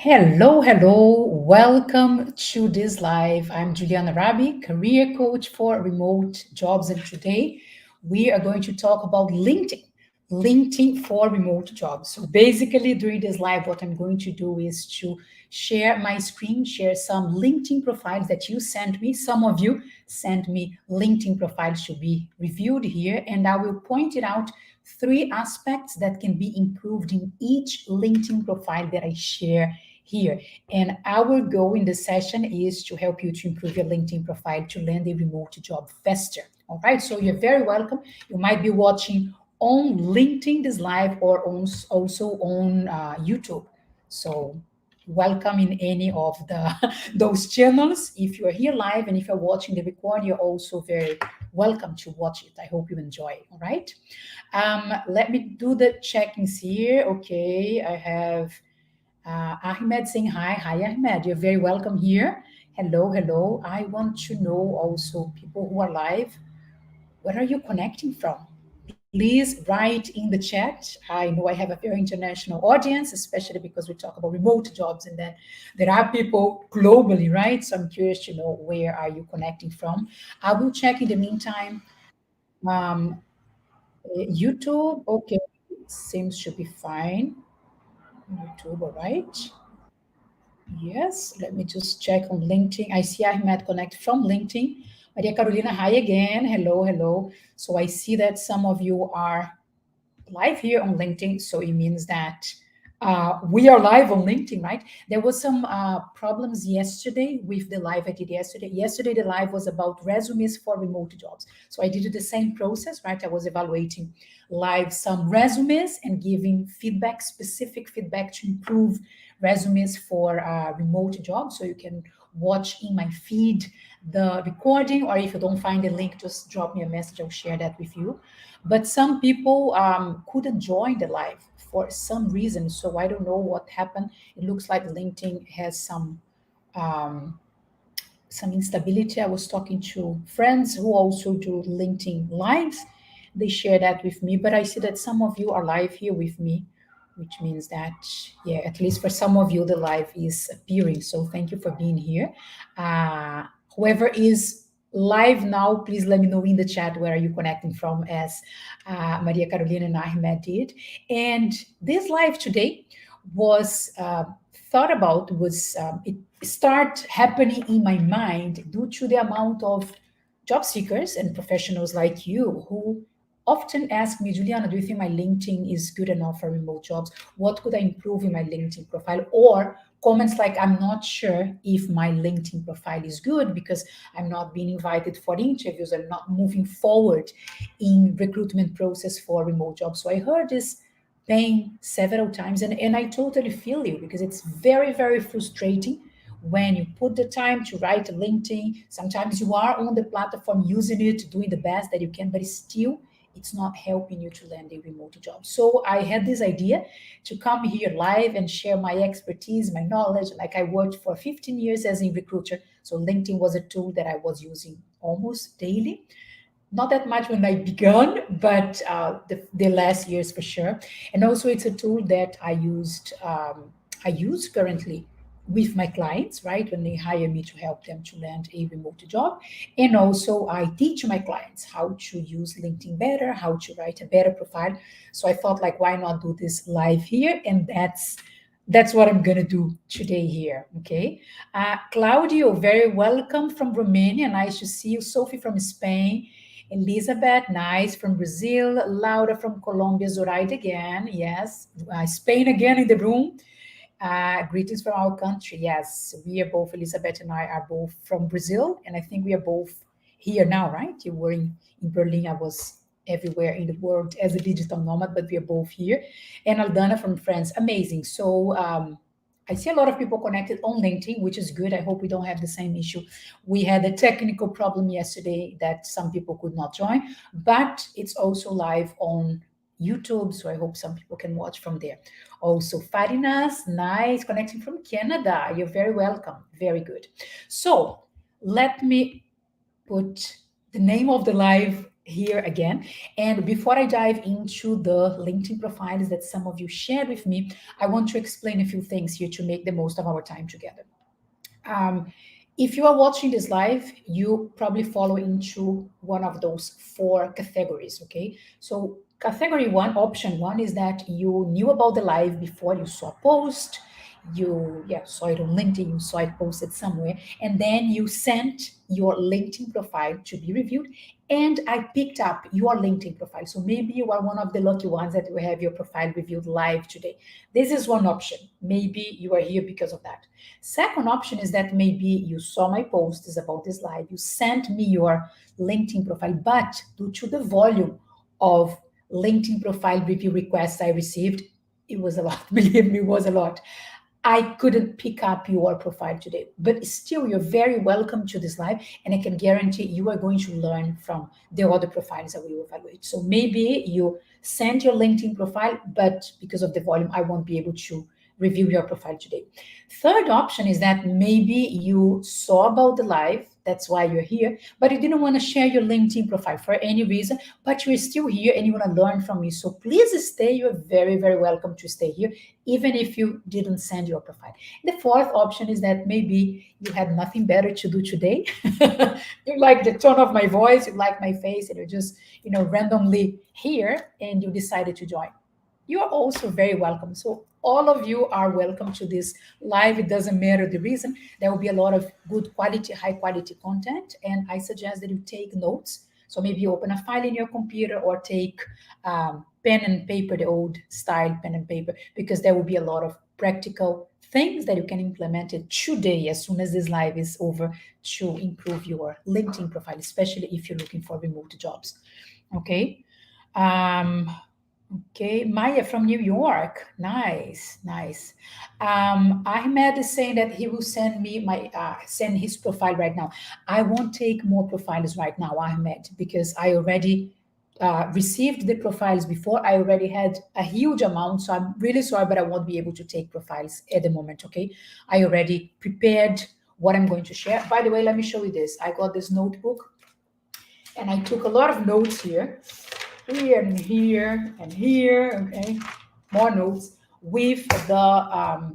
Hello, hello. Welcome to this live. I'm Juliana Rabi, career coach for remote jobs. And today we are going to talk about LinkedIn for remote jobs. So basically, during this live, what I'm going to do is to share my screen, share some LinkedIn profiles that you sent me. Some of you sent me LinkedIn profiles to be reviewed here, and I will point it out three aspects that can be improved in each LinkedIn profile that I share here. And our goal in this session is to help you to improve your LinkedIn profile to land a remote job faster. All right, so you're very welcome. You might be watching on LinkedIn this live or also on YouTube. So welcome in any of the those channels. If you're here live and if you're watching the record, you're also very welcome to watch it. I hope you enjoy. All right. Let me do the check-ins here. Okay, I have Ahmed saying hi. Hi, Ahmed. You're very welcome here. Hello, hello. I want to know also people who are live. Where are you connecting from? Please write in the chat. I know I have a very international audience, especially because we talk about remote jobs, and then there are people globally, right? So I'm curious to know where are you connecting from. I will check in the meantime. Um, YouTube, okay, seems to be fine. YouTube, all right. Yes, let me just check on LinkedIn. I see Ahmed connect from LinkedIn. Maria Carolina, hi again. Hello, hello. So I see that some of you are live here on LinkedIn. So it means that we are live on LinkedIn, right? There was some problems yesterday with the live I did yesterday. Yesterday, the live was about resumes for remote jobs. So I did the same process, right? I was evaluating live some resumes and giving feedback, specific feedback to improve resumes for remote jobs. So you can watch in my feed the recording, or if you don't find the link, just drop me a message. I'll share that with you. But some people couldn't join the live for some reason. So I don't know what happened. It looks like LinkedIn has um, some instability. I was talking to friends who also do LinkedIn lives. They share that with me, but I see that some of you are live here with me, which means that, yeah, at least for some of you, the live is appearing. So thank you for being here. Whoever is live now, please let me know in the chat where are you connecting from, as Maria Carolina and Ahmed did. And this live today was thought about, was it start happening in my mind due to the amount of job seekers and professionals like you who often ask me, Juliana, do you think my LinkedIn is good enough for remote jobs? What could I improve in my LinkedIn profile? Or comments like, I'm not sure if my LinkedIn profile is good because I'm not being invited for interviews, I'm not moving forward in recruitment process for remote jobs. So I heard this pain several times, and I totally feel you, because it's very, very frustrating when you put the time to write a LinkedIn. Sometimes you are on the platform using it, doing the best that you can, but still it's not helping you to land a remote job. So I had this idea to come here live and share my expertise, my knowledge. Like, I worked for 15 years as a recruiter, so LinkedIn was a tool that I was using almost daily. Not that much when I began, but the last years for sure. And also, it's a tool that I use currently with my clients, right? When they hire me to help them to land a remote job. And also, I teach my clients how to use LinkedIn better, how to write a better profile. So I thought, like, why not do this live here? And that's what I'm gonna do today here. Okay. Claudio, very welcome from Romania. Nice to see you. Sophie from Spain. Elizabeth, nice, from Brazil. Laura from Colombia. Zoraida again. Yes. Spain again in the room. Greetings from our country. Yes, we are both, Elizabeth and I are both from Brazil. And I think we are both here now, right? You were in Berlin. I was everywhere in the world as a digital nomad, but we are both here. And Aldana from France. Amazing. So, I see a lot of people connected on LinkedIn, which is good. I hope we don't have the same issue. We had a technical problem yesterday that some people could not join, but it's also live on YouTube. So I hope some people can watch from there. Also, Farinas, nice, connecting from Canada. You're very welcome. Very good. So let me put the name of the live here again. And before I dive into the LinkedIn profiles that some of you shared with me, I want to explain a few things here to make the most of our time together. Um, if you are watching this live, you probably follow into one of those four categories, okay? So category one, option one, is that you knew about the live before you saw a post, you saw it on LinkedIn, you saw it posted somewhere, and then you sent your LinkedIn profile to be reviewed, and I picked up your LinkedIn profile. So maybe you are one of the lucky ones that will have your profile reviewed live today. This is one option. Maybe you are here because of that. Second option is that maybe you saw my posts about this live, you sent me your LinkedIn profile, but due to the volume of LinkedIn profile review requests I received, it was a lot. Believe me, it was a lot. I couldn't pick up your profile today, but still, you're very welcome to this live, and I can guarantee you are going to learn from the other profiles that we will evaluate. So maybe you sent your LinkedIn profile, but because of the volume, I won't be able to review your profile today. Third option is that maybe you saw about the live, that's why you're here, but you didn't want to share your LinkedIn profile for any reason, but you're still here and you want to learn from me. So please stay. You're very, very welcome to stay here, even if you didn't send your profile. The fourth option is that maybe you had nothing better to do today. You like the tone of my voice, you like my face, and you're just, randomly here and you decided to join. You are also very welcome. So all of you are welcome to this live. It doesn't matter the reason. There will be a lot of good quality, high quality content, and I suggest that you take notes. So maybe you open a file in your computer or take pen and paper, the old style pen and paper, because there will be a lot of practical things that you can implement it today as soon as this live is over to improve your LinkedIn profile, especially if you're looking for remote jobs. Okay. Okay, Maya from New York. Nice, nice. Ahmed is saying that he will send me send his profile right now. I won't take more profiles right now, Ahmed, because I already received the profiles before. I already had a huge amount, so I'm really sorry, but I won't be able to take profiles at the moment. Okay, I already prepared what I'm going to share. By the way, let me show you this. I got this notebook, and I took a lot of notes here and here and here, okay? More notes with the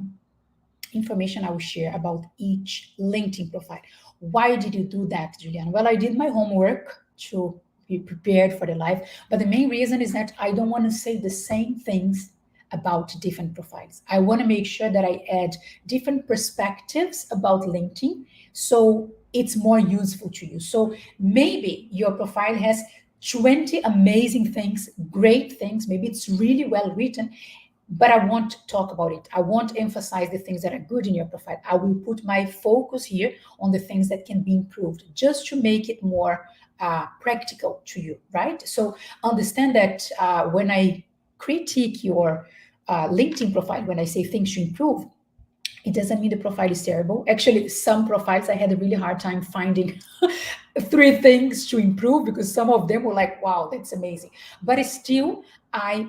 information I will share about each LinkedIn profile. Why did you do that, Julian? Well, I did my homework to be prepared for the live, but the main reason is that I don't want to say the same things about different profiles. I want to make sure that I add different perspectives about LinkedIn so it's more useful to you. So maybe your profile has 20 amazing things, great things, maybe it's really well written, but I won't talk about it. I won't emphasize the things that are good in your profile. I will put my focus here on the things that can be improved just to make it more practical to you, right? So understand that when I critique your LinkedIn profile, when I say things to improve, it doesn't mean the profile is terrible. Actually, some profiles I had a really hard time finding three things to improve because some of them were like, wow, that's amazing. But still, I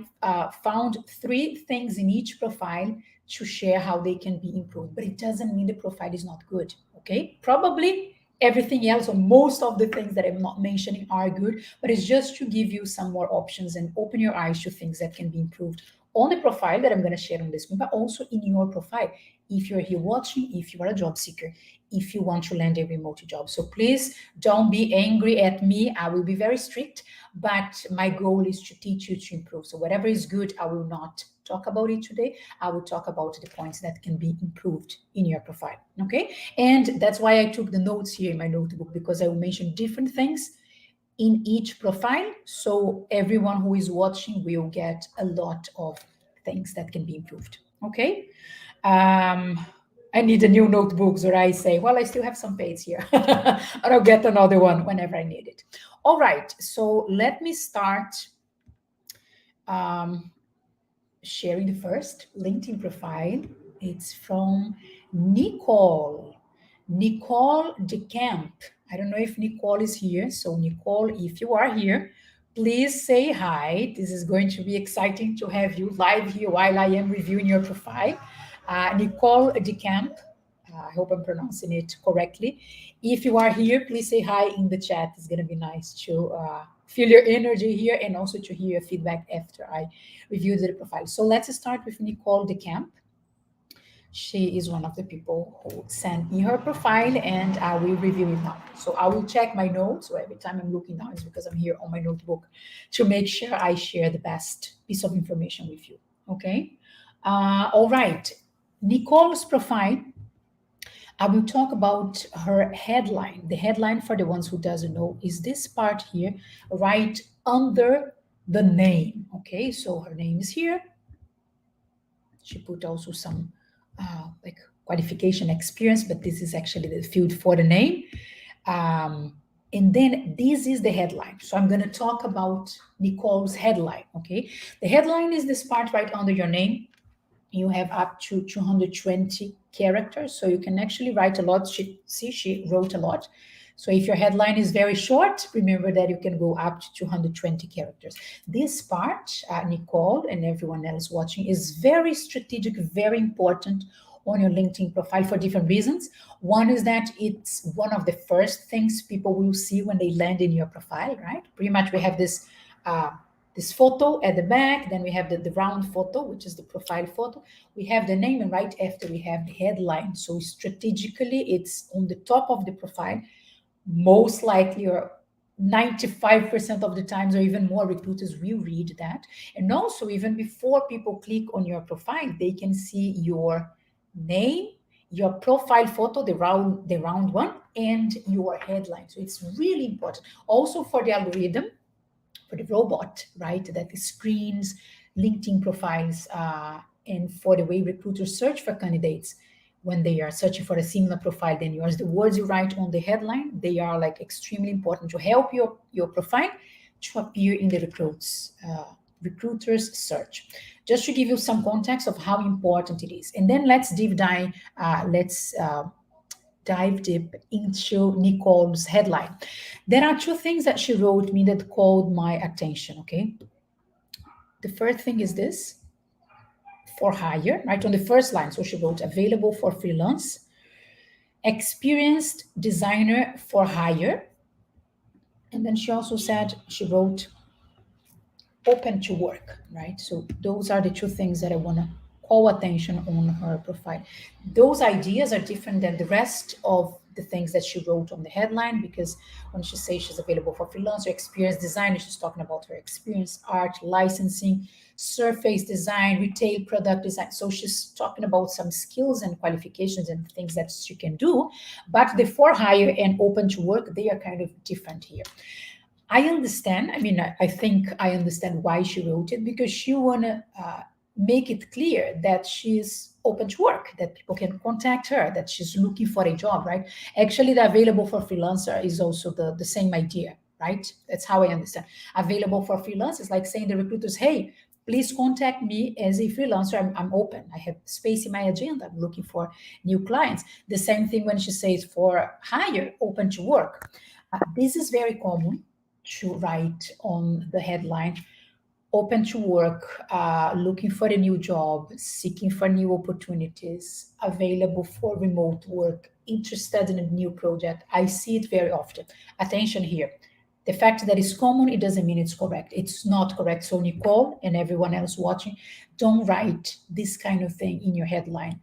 found three things in each profile to share how they can be improved. But it doesn't mean the profile is not good, okay? Probably everything else or most of the things that I'm not mentioning are good, but it's just to give you some more options and open your eyes to things that can be improved on the profile that I'm going to share on the screen, but also in your profile. If you're here watching, if you are a job seeker, if you want to land a remote job. So please don't be angry at me. I will be very strict, but my goal is to teach you to improve. So whatever is good, I will not talk about it today. I will talk about the points that can be improved in your profile. Okay. And that's why I took the notes here in my notebook, because I will mention different things in each profile. So everyone who is watching will get a lot of things that can be improved. Okay. I need a new notebook, or I say, well, I still have some pages here, and I'll get another one whenever I need it. All right, so let me start sharing the first LinkedIn profile. It's from Nicole DeCamp. I don't know if Nicole is here. So Nicole, if you are here, please say hi. This is going to be exciting to have you live here while I am reviewing your profile. Nicole DeCamp, I hope I'm pronouncing it correctly. If you are here, please say hi in the chat. It's going to be nice to feel your energy here and also to hear your feedback after I review the profile. So let's start with Nicole DeCamp. She is one of the people who sent me her profile and I will review it now. So I will check my notes. So every time I'm looking down is because I'm here on my notebook to make sure I share the best piece of information with you. Okay. All right. Nicole's profile, I will talk about her headline. The headline, for the ones who doesn't know, is this part here, right under the name. Okay, so her name is here. She put also some like qualification experience, but this is actually the field for the name. And then this is the headline. So I'm going to talk about Nicole's headline. Okay, the headline is this part right under your name. You have up to 220 characters, so you can actually write a lot. She wrote a lot. So if your headline is very short, remember that you can go up to 220 characters. This part, Nicole and everyone else watching, is very strategic, very important on your LinkedIn profile for different reasons. One is that it's one of the first things people will see when they land in your profile, right? Pretty much we have this photo at the back, then we have the round photo, which is the profile photo. We have the name, and right after we have the headline. So strategically, it's on the top of the profile. Most likely, or 95% of the times, or even more, recruiters will read that. And also, even before people click on your profile, they can see your name, your profile photo, the round one, and your headline. So it's really important. Also for the algorithm, for the robot, right, that screens LinkedIn profiles, and for the way recruiters search for candidates when they are searching for a similar profile than yours. The words you write on the headline, they are like extremely important to help your profile to appear in the recruiters search. Just to give you some context of how important it is. And then let's dive deep into Nicole's headline. There are two things that she wrote me that called my attention, okay? The first thing is this, for hire, right on the first line. So she wrote available for freelance, experienced designer for hire. And then she also said, she wrote open to work, right? So those are the two things that I want to call attention on her profile. Those ideas are different than the rest of the things that she wrote on the headline, because when she says she's available for freelancer, experienced designer, she's talking about her experience, art, licensing, surface design, retail product design. So she's talking about some skills and qualifications and things that she can do, but the for hire and open to work, they are kind of different here. I understand. I mean, I think I understand why she wrote it, because she want to make it clear that she's open to work, that people can contact her, that she's looking for a job, right? Actually, the available for freelancer is also the same idea, right? That's how I understand. Available for freelance is like saying to recruiters, hey, please contact me as a freelancer. I'm open. I have space in my agenda. I'm looking for new clients. The same thing when she says for hire, open to work. This is very common to write on the headline, open to work, looking for a new job, seeking for new opportunities, available for remote work, interested in a new project. I see it very often. Attention here. The fact that it's common, it doesn't mean it's correct. It's not correct. So Nicole and everyone else watching, don't write this kind of thing in your headline.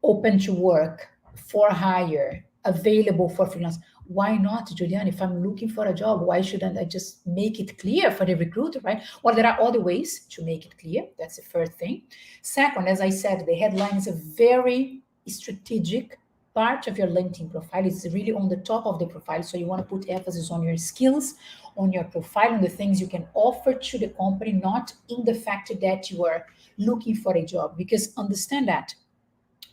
Open to work, for hire, available for freelance. Why not, Julian? If I'm looking for a job, why shouldn't I just make it clear for the recruiter, right? Well, there are other ways to make it clear. That's the first thing. Second, as I said, the headline is a very strategic part of your LinkedIn profile. It's really on the top of the profile. So you want to put emphasis on your skills, on your profile, on the things you can offer to the company, not in the fact that you are looking for a job. Because understand that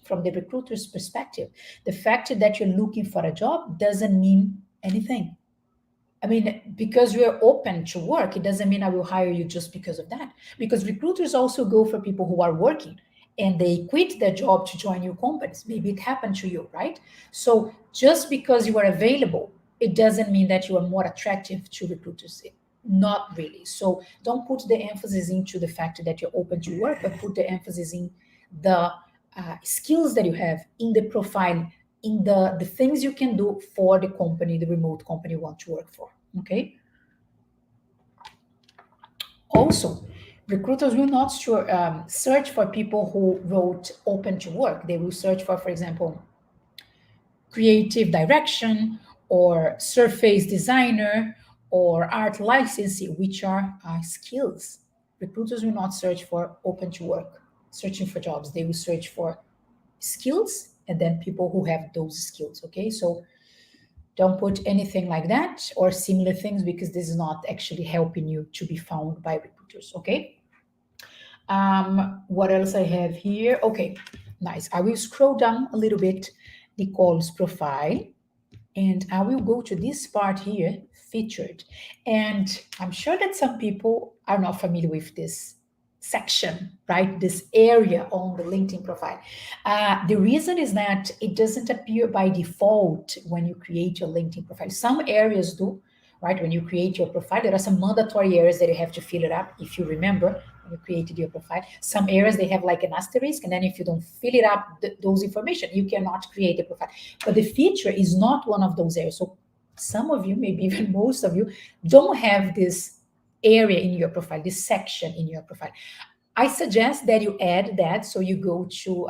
from the recruiter's perspective, the fact that you're looking for a job doesn't mean anything. I mean, because you're open to work, it doesn't mean I will hire you just because of that. Because recruiters also go for people who are working and they quit their job to join new companies. Maybe it happened to you, right? So just because you are available, it doesn't mean that you are more attractive to recruiters. Not really. So don't put the emphasis into the fact that you're open to work, but put the emphasis in the skills that you have in the profile, in the things you can do for the company, the remote company you want to work for. Okay. Also, recruiters will not search for people who wrote open to work. They will search for example, creative direction or surface designer or art licensing, which are skills. Recruiters will not search for open to work, searching for jobs. They will search for skills and then people who have those skills. Okay, so don't put anything like that or similar things because this is not actually helping you to be found by recruiters. Okay. What else I have here? Okay, nice. I will scroll down a little bit Nicole's profile and I will go to this part here, featured. And I'm sure that some people are not familiar with this section, right? This area on the LinkedIn profile. The reason is that it doesn't appear by default when you create your LinkedIn profile. Some areas do, right? When you create your profile, there are some mandatory areas that you have to fill it up. If you remember, when you created your profile, some areas they have like an asterisk, and then if you don't fill it up, those information, you cannot create a profile. But the feature is not one of those areas. So some of you, maybe even most of you, don't have this area in your profile, this section in your profile. I suggest that you add that. So you go to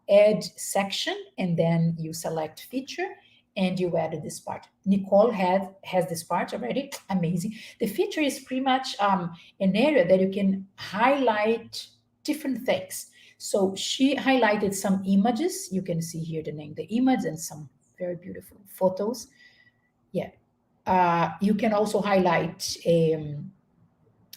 add section and then you select feature and you add this part. Nicole has this part already. Amazing. The feature is pretty much an area that you can highlight different things. So she highlighted some images. You can see here the name, the image, and some very beautiful photos. Yeah. You can also highlight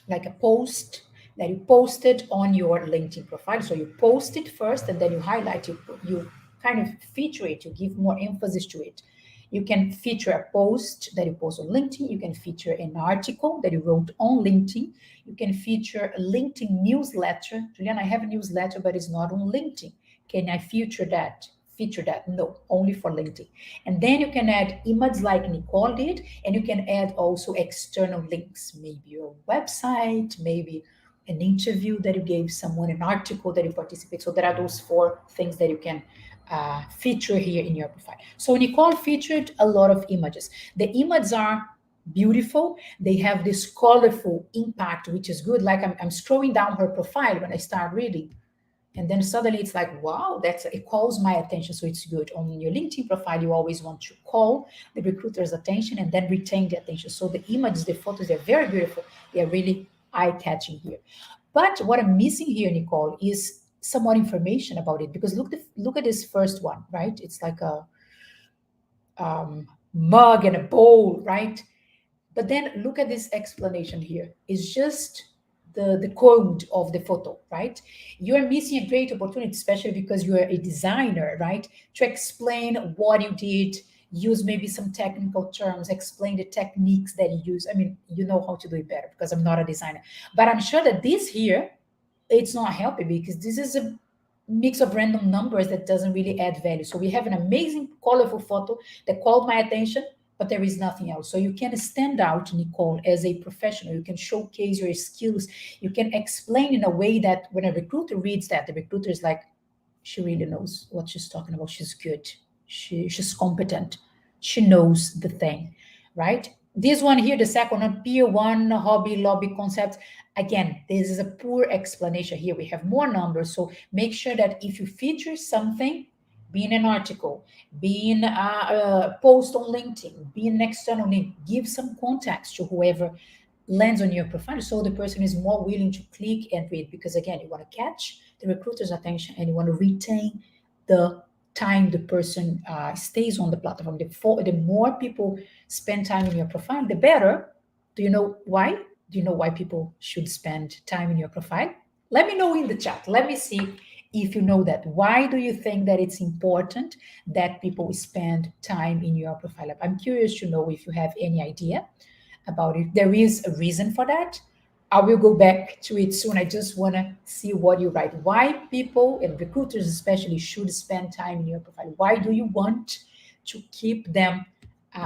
like a post that you posted on your LinkedIn profile. So you post it first and then you highlight it, you kind of feature it, you give more emphasis to it. You can feature a post that you post on LinkedIn. You can feature an article that you wrote on LinkedIn. You can feature a LinkedIn newsletter. Julian, I have a newsletter, but it's not on LinkedIn. Can I feature that? Feature that? No, only for LinkedIn. And then you can add images like Nicole did, and you can add also external links, maybe your website, maybe an interview that you gave someone, an article that you participate. So there are those four things that you can feature here in your profile. So Nicole featured a lot of images. The images are beautiful. They have this colorful impact, which is good. Like I'm scrolling down her profile when I start reading. And then suddenly it's like, wow, it calls my attention. So it's good. On your LinkedIn profile, you always want to call the recruiter's attention and then retain the attention. So the images, the photos, they're very beautiful. They're really eye-catching here. But what I'm missing here, Nicole, is some more information about it. Because look at this first one, right? It's like a mug and a bowl, right? But then look at this explanation here. It's just the code of the photo, right? You're missing a great opportunity, especially because you're a designer, right? To explain what you did, use maybe some technical terms, explain the techniques that you use. I mean, you know how to do it better because I'm not a designer. But I'm sure that this here, it's not helping because this is a mix of random numbers that doesn't really add value. So we have an amazing, colorful photo that called my attention, but there is nothing else. So you can stand out, Nicole, as a professional. You can showcase your skills. You can explain in a way that when a recruiter reads that, the recruiter is like, she really knows what she's talking about. She's good. She's competent. She knows the thing, right? This one here, the second one, Peer One Hobby Lobby Concept. Again, this is a poor explanation here. We have more numbers. So make sure that if you feature something, being an article, being a post on LinkedIn, being an external link, give some context to whoever lands on your profile so the person is more willing to click and read because again you want to catch the recruiter's attention and you want to retain the time the person stays on the platform. The more people spend time in your profile, the better. Do you know why? Do you know why people should spend time in your profile? Let me know in the chat. Let me see if you know that. Why do you think that it's important that people spend time in your profile? I'm curious to know if you have any idea about it. There is a reason for that. I will go back to it soon. I just want to see what you write. Why people and recruiters especially should spend time in your profile? Why do you want to keep them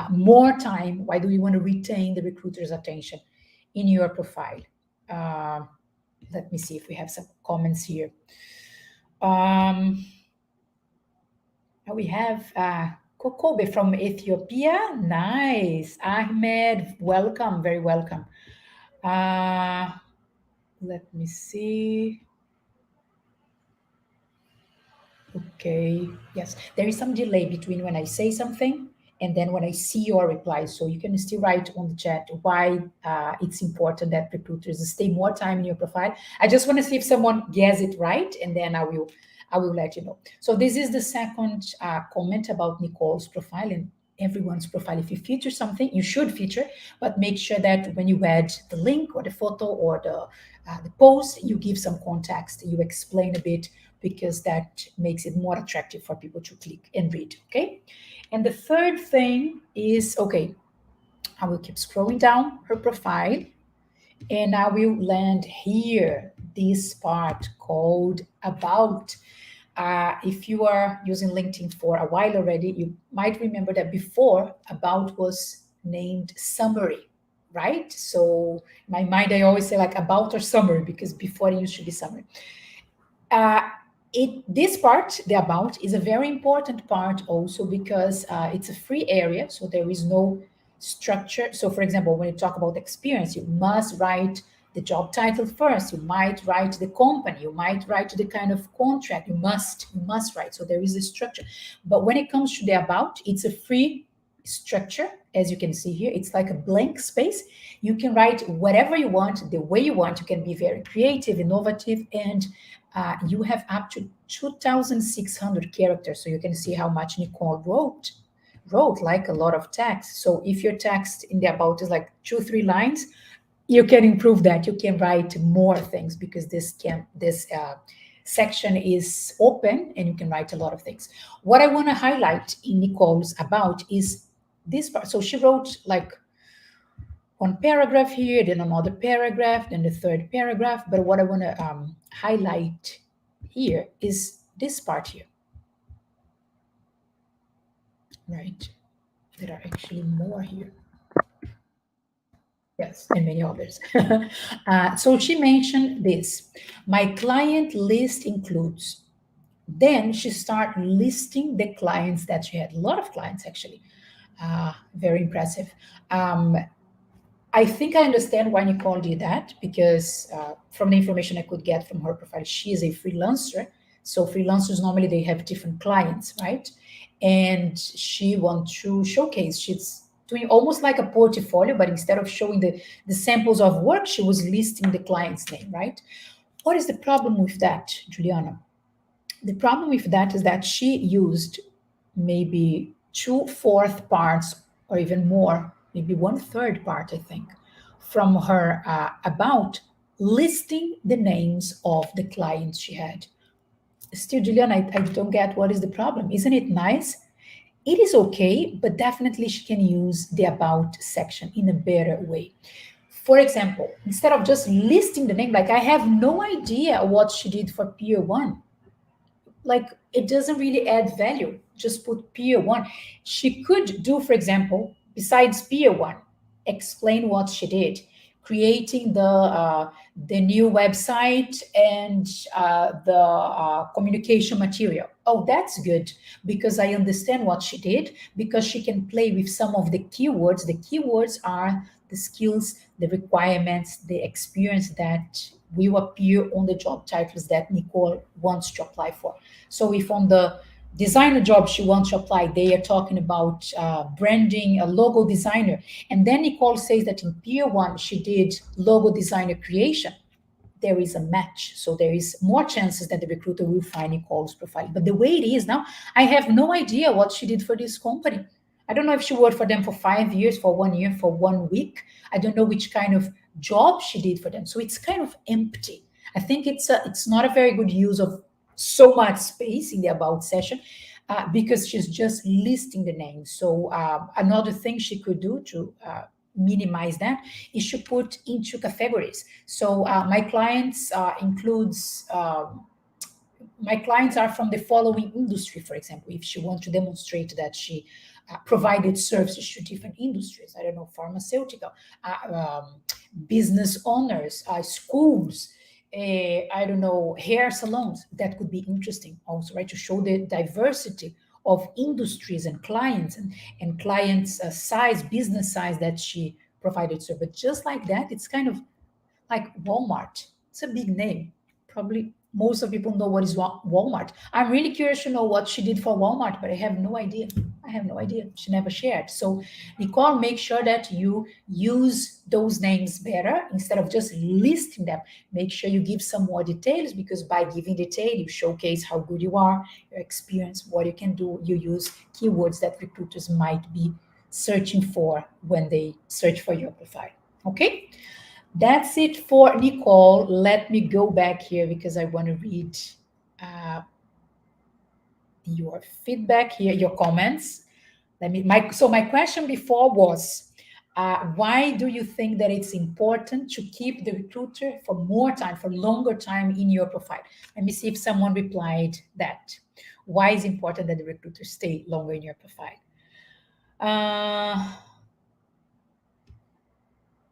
more time? Why do you want to retain the recruiter's attention in your profile? Uh, Let me see if we have some comments here. We have Kokobe from Ethiopia. Nice. Ahmed, welcome. Very welcome. Uh, Let me see. Okay, yes, there is some delay between when I say something and then when I see your reply. So you can still write on the chat why it's important that recruiters stay more time in your profile. I just want to see if someone gets it right, and then I will let you know. So this is the second comment about Nicole's profile and everyone's profile. If you feature something, you should feature, but make sure that when you add the link or the photo or the post, you give some context. You explain a bit because that makes it more attractive for people to click and read. Okay. And the third thing is okay, I will keep scrolling down her profile and I will land here, this part called About. If you are using LinkedIn for a while already, you might remember that before About was named Summary, right? So in my mind, I always say like About or Summary because before it used to be Summary. Uh, this part, the About, is a very important part also because it's a free area, so there is no structure. So, for example, when you talk about experience, you must write the job title first. You might write the company. You might write the kind of contract. You must write. So there is a structure. But when it comes to the About, it's a free structure. As you can see here, it's like a blank space. You can write whatever you want, the way you want. You can be very creative, innovative, and you have up to 2,600 characters. So you can see how much Nicole wrote like a lot of text. So if your text in the About is like 2-3 lines, you can improve that. You can write more things because this section is open and you can write a lot of things. What I want to highlight in Nicole's About is this part. So she wrote like one paragraph here, then another paragraph, then the third paragraph. But what I want to highlight here is this part here, right? There are actually more here. Yes, and many others. So she mentioned this. My client list includes. Then she started listing the clients that she had. A lot of clients, actually. Very impressive. I think I understand why Nicole did that because from the information I could get from her profile, she is a freelancer. So freelancers normally they have different clients, right? And she wants to showcase. She's doing almost like a portfolio, but instead of showing the samples of work, she was listing the client's name, right? What is the problem with that, Juliana? The problem with that is that she used maybe 2/4 parts or even more, maybe 1/3 part, I think, from her About listing the names of the clients she had. Still, Julian, I don't get what is the problem. Isn't it nice? It is okay, but definitely she can use the About section in a better way. For example, instead of just listing the name, like I have no idea what she did for Pier 1, like it doesn't really add value. Just put Pier 1. She could do, for example, besides Pier 1, explain what she did, creating the new website and the communication material. Oh, that's good because I understand what she did because she can play with some of the keywords. The keywords are the skills, the requirements, the experience that will appear on the job titles that Nicole wants to apply for. So if on the designer job she wants to apply, they are talking about branding, a logo designer. And then Nicole says that in Pier 1, she did logo designer creation. There is a match. So there is more chances that the recruiter will find Nicole's profile. But the way it is now, I have no idea what she did for this company. I don't know if she worked for them for 5 years, for 1 year, for 1 week. I don't know which kind of job she did for them. So it's kind of empty. I think it's not a very good use of so much space in the About session because she's just listing the names. So another thing she could do to minimize that is to put into categories. So my clients includes my clients are from the following industry, for example, if she wants to demonstrate that she provided services to different industries, I don't know, pharmaceutical, business owners, schools, I don't know, hair salons. That could be interesting also, right? To show the diversity of industries and clients and clients' size, business size that she provided service. But just like that, it's kind of like Walmart. It's a big name. Probably most of people know what is Walmart. I'm really curious to know what she did for Walmart, but I have no idea. I have no idea. She never shared. So, Nicole, make sure that you use those names better instead of just listing them. Make sure you give some more details, because by giving detail, you showcase how good you are, your experience, what you can do. You use keywords that recruiters might be searching for when they search for your profile. Okay? That's it for Nicole. Let me go back here because I want to read uh, your feedback here, your comments. My question before was, why do you think that it's important to keep the recruiter for more time, for longer time in your profile? Let me see if someone replied that. Why is it important that the recruiter stay longer in your profile?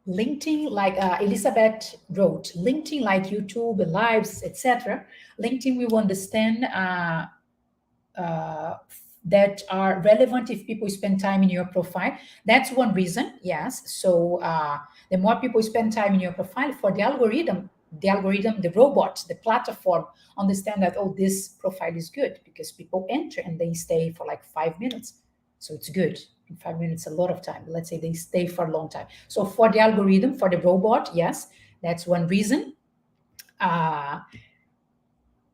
LinkedIn, like Elizabeth wrote, LinkedIn, like YouTube and lives, etc. LinkedIn, we will understand that are relevant if people spend time in your profile. That's one reason, yes. So the more people spend time in your profile, for the algorithm, the robot, the platform, understand that, oh, this profile is good because people enter and they stay for like 5 minutes. So it's good. In 5 minutes, a lot of time. Let's say they stay for a long time. So for the algorithm, for the robot, yes, that's one reason.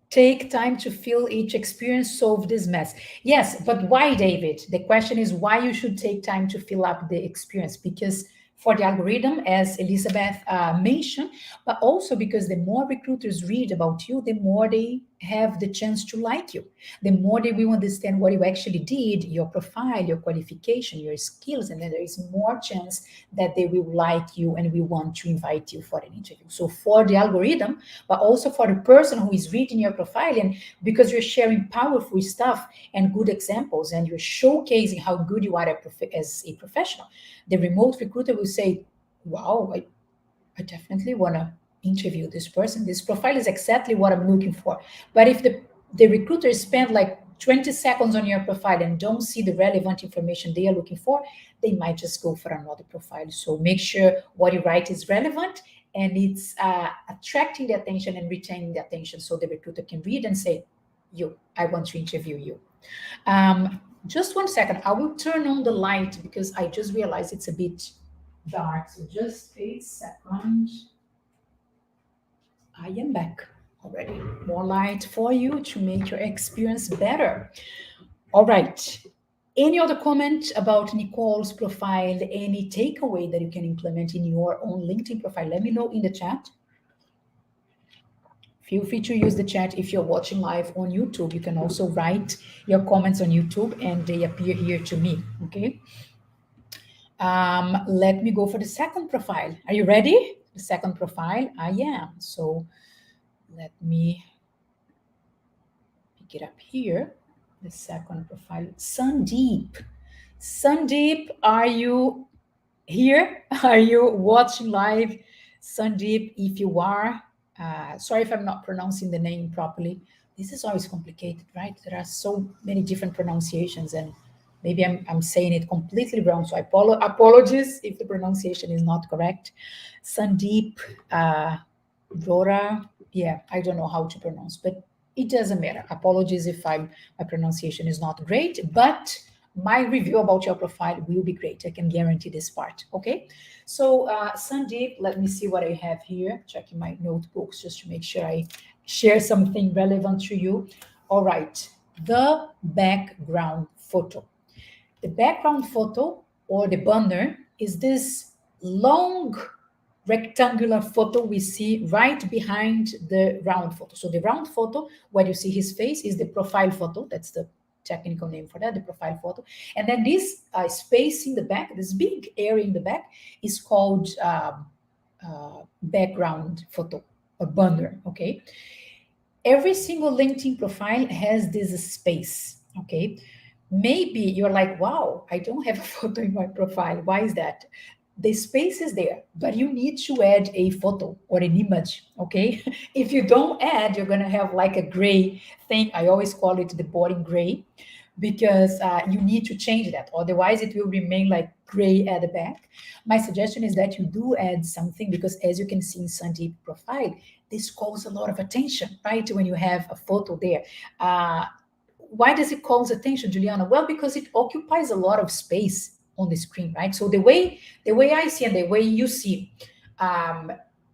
Take time to feel each experience, solve this mess. Yes, but why, David? The question is why you should take time to fill up the experience. Because for the algorithm, as Elizabeth mentioned, but also because the more recruiters read about you, the more they have the chance to like you. The more they will understand what you actually did, your profile, your qualification, your skills, and then there is more chance that they will like you and will want to invite you for an interview. So for the algorithm, but also for the person who is reading your profile, and because you're sharing powerful stuff and good examples, and you're showcasing how good you are as a professional, the remote recruiter will say, wow, I definitely want to interview this person. This profile is exactly what I'm looking for. But if the recruiter spend like 20 seconds on your profile and don't see the relevant information they are looking for, they might just go for another profile. So make sure what you write is relevant and it's attracting the attention and retaining the attention, so the recruiter can read and say, I want to interview you. Just 1 second, I will turn on the light because I just realized it's a bit dark. So just a second. I am back already. More light for you to make your experience better. All right. Any other comment about Nicole's profile? Any takeaway that you can implement in your own LinkedIn profile? Let me know in the chat. Feel free to use the chat if you're watching live on YouTube. You can also write your comments on YouTube and they appear here to me, okay? Let me go for the second profile. Are you ready? The second profile? I am. So let me pick it up here. The second profile, Sandeep. Sandeep, are you here? Are you watching live? Sandeep, if you are, sorry if I'm not pronouncing the name properly. This is always complicated, right? There are so many different pronunciations and maybe I'm saying it completely wrong. So apologies if the pronunciation is not correct. Sandeep, Rora, yeah, I don't know how to pronounce, but it doesn't matter. Apologies if my pronunciation is not great, but my review about your profile will be great. I can guarantee this part. Okay. So Sandeep, let me see what I have here. Checking my notebooks just to make sure I share something relevant to you. All right. The background photo. The background photo or the banner is this long rectangular photo we see right behind the round photo. So the round photo, where you see his face, is the profile photo. That's the technical name for that, the profile photo. And then this space in the back, this big area in the back, is called background photo or banner, okay? Every single LinkedIn profile has this space, okay? Maybe you're like, wow, I don't have a photo in my profile. Why is that? The space is there, but you need to add a photo or an image, okay? If you don't add, you're gonna have like a gray thing. I always call it the boring gray, because you need to change that. Otherwise, it will remain like gray at the back. My suggestion is that you do add something because, as you can see in Sandeep profile, this calls a lot of attention, right? When you have a photo there. Why does it cause attention, Juliana? Well, because it occupies a lot of space on the screen, right? So the way I see and the way you see um,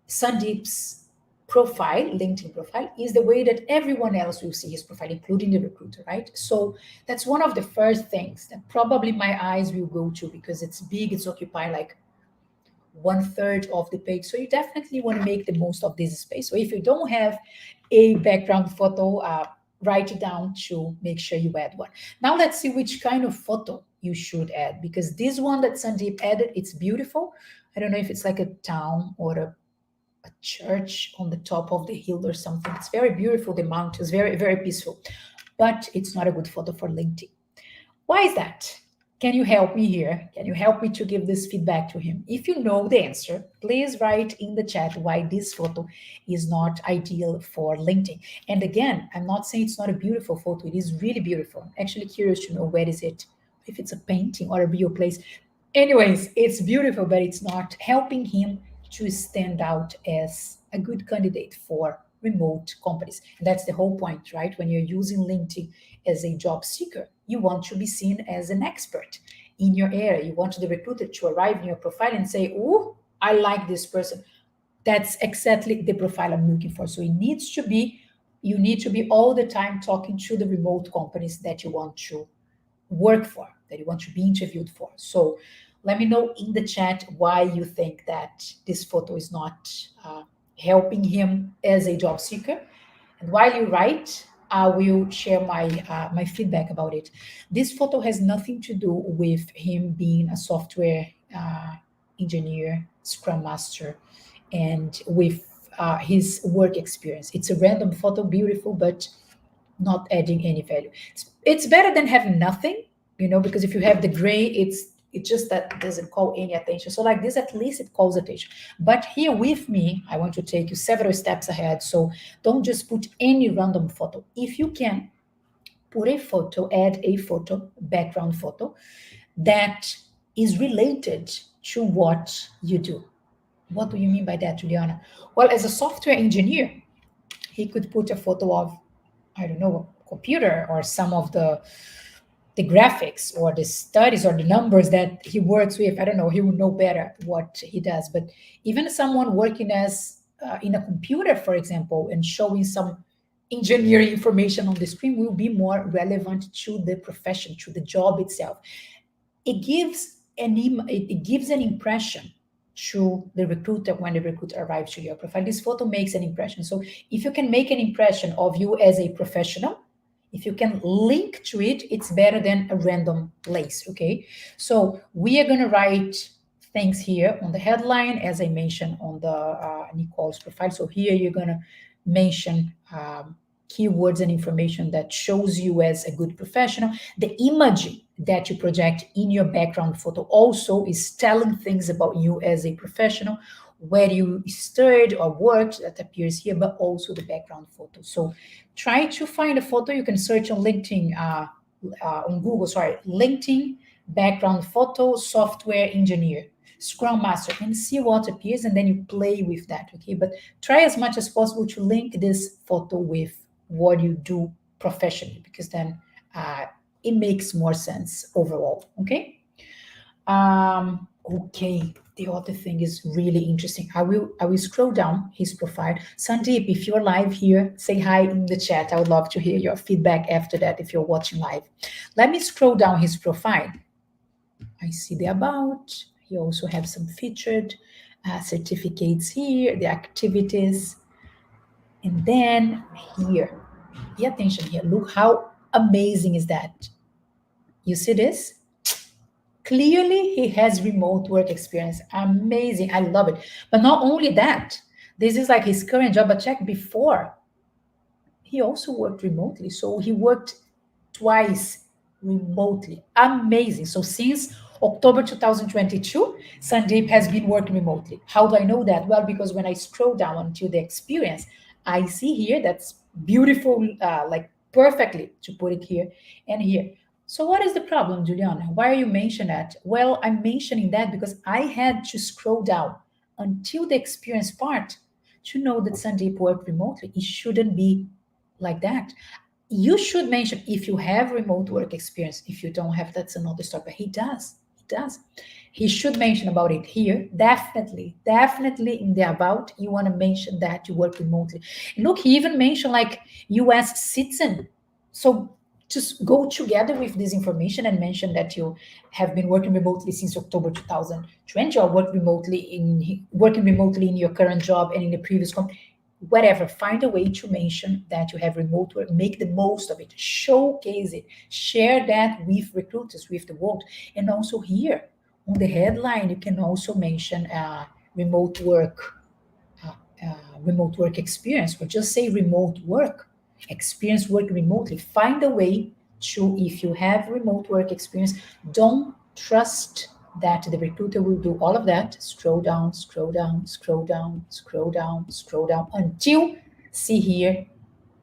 Sandeep's profile, LinkedIn profile, is the way that everyone else will see his profile, including the recruiter, right? So that's one of the first things that probably my eyes will go to because it's big, it's occupying like 1/3 of the page. So you definitely want to make the most of this space. So if you don't have a background photo, write it down to make sure you add one. Now let's see which kind of photo you should add because this one that Sandeep added, it's beautiful. I don't know if it's like a town or a church on the top of the hill or something. It's very beautiful. The mountains, very, very peaceful, but it's not a good photo for LinkedIn. Why is that? Can you help me here? Can you help me to give this feedback to him? If you know the answer, please write in the chat why this photo is not ideal for LinkedIn. And again, I'm not saying it's not a beautiful photo. It is really beautiful. I'm actually curious to know where is it, if it's a painting or a real place. Anyways, it's beautiful, but it's not helping him to stand out as a good candidate for remote companies. And that's the whole point, right? When you're using LinkedIn as a job seeker, you want to be seen as an expert in your area. You want the recruiter to arrive in your profile and say, "Oh, I like this person." That's exactly the profile I'm looking for. So it needs to be, you need to be all the time talking to the remote companies that you want to work for, that you want to be interviewed for. So let me know in the chat why you think that this photo is not helping him as a job seeker. And while you write, I will share my feedback about it. This photo has nothing to do with him being a software engineer, Scrum Master, and with his work experience. It's a random photo, beautiful, but not adding any value. It's better than having nothing, because if you have the gray, it just that doesn't call any attention. So like this, at least it calls attention. But here with me, I want to take you several steps ahead. So don't just put any random photo. If you can, put a photo, add a photo, background photo that is related to what you do. What do you mean by that, Juliana? Well, as a software engineer, he could put a photo of, I don't know, a computer or some of the graphics or the studies or the numbers that he works with. I don't know, he would know better what he does. But even someone working as in a computer, for example, and showing some engineering information on the screen will be more relevant to the profession, to the job itself. It gives it gives an impression to the recruiter when the recruiter arrives to your profile. This photo makes an impression. So if you can make an impression of you as a professional, if you can link to it, it's better than a random place, okay? So we are going to write things here on the headline, as I mentioned on the Nicole's profile. So here you're going to mention keywords and information that shows you as a good professional. The image that you project in your background photo also is telling things about you as a professional, where you studied or worked, that appears here, but also the background photo. So try to find a photo. You can search on LinkedIn, on Google, LinkedIn background photo, software engineer, Scrum Master, and see what appears, and then you play with that, okay? But try as much as possible to link this photo with what you do professionally, because then it makes more sense overall, okay? Okay, the other thing is really interesting. I will scroll down his profile. Sandeep, if you're live here, say hi in the chat. I would love to hear your feedback after that if you're watching live. Let me scroll down his profile. I see the about. He also has some featured certificates here, the activities. And then here, pay attention here. Look how amazing is that. You see this? Clearly, he has remote work experience. Amazing. I love it. But not only that, this is like his current job. But check before, he also worked remotely. So he worked twice remotely. Amazing. So since October 2022, Sandeep has been working remotely. How do I know that? Well, because when I scroll down until the experience, I see here that's beautiful, like perfectly to put it here and here. So what is the problem, Juliana? Why are you mentioning that? Well, I'm mentioning that because I had to scroll down until the experience part to know that Sandeep worked remotely. It shouldn't be like that. You should mention if you have remote work experience. If you don't have, that's another story. But he does. He does. He should mention about it here. Definitely, definitely in the about, you want to mention that you work remotely. Look, he even mentioned like US citizen. So just go together with this information and mention that you have been working remotely since October 2020 or working remotely in your current job and in the previous company. Whatever, find a way to mention that you have remote work, make the most of it, showcase it, share that with recruiters, with the world. And also here on the headline, you can also mention remote work, uh, uh, remote work experience, or just say remote work experience, work remotely. Find a way to, if you have remote work experience, don't trust that the recruiter will do all of that. Scroll down, scroll down, scroll down, scroll down, scroll down until see here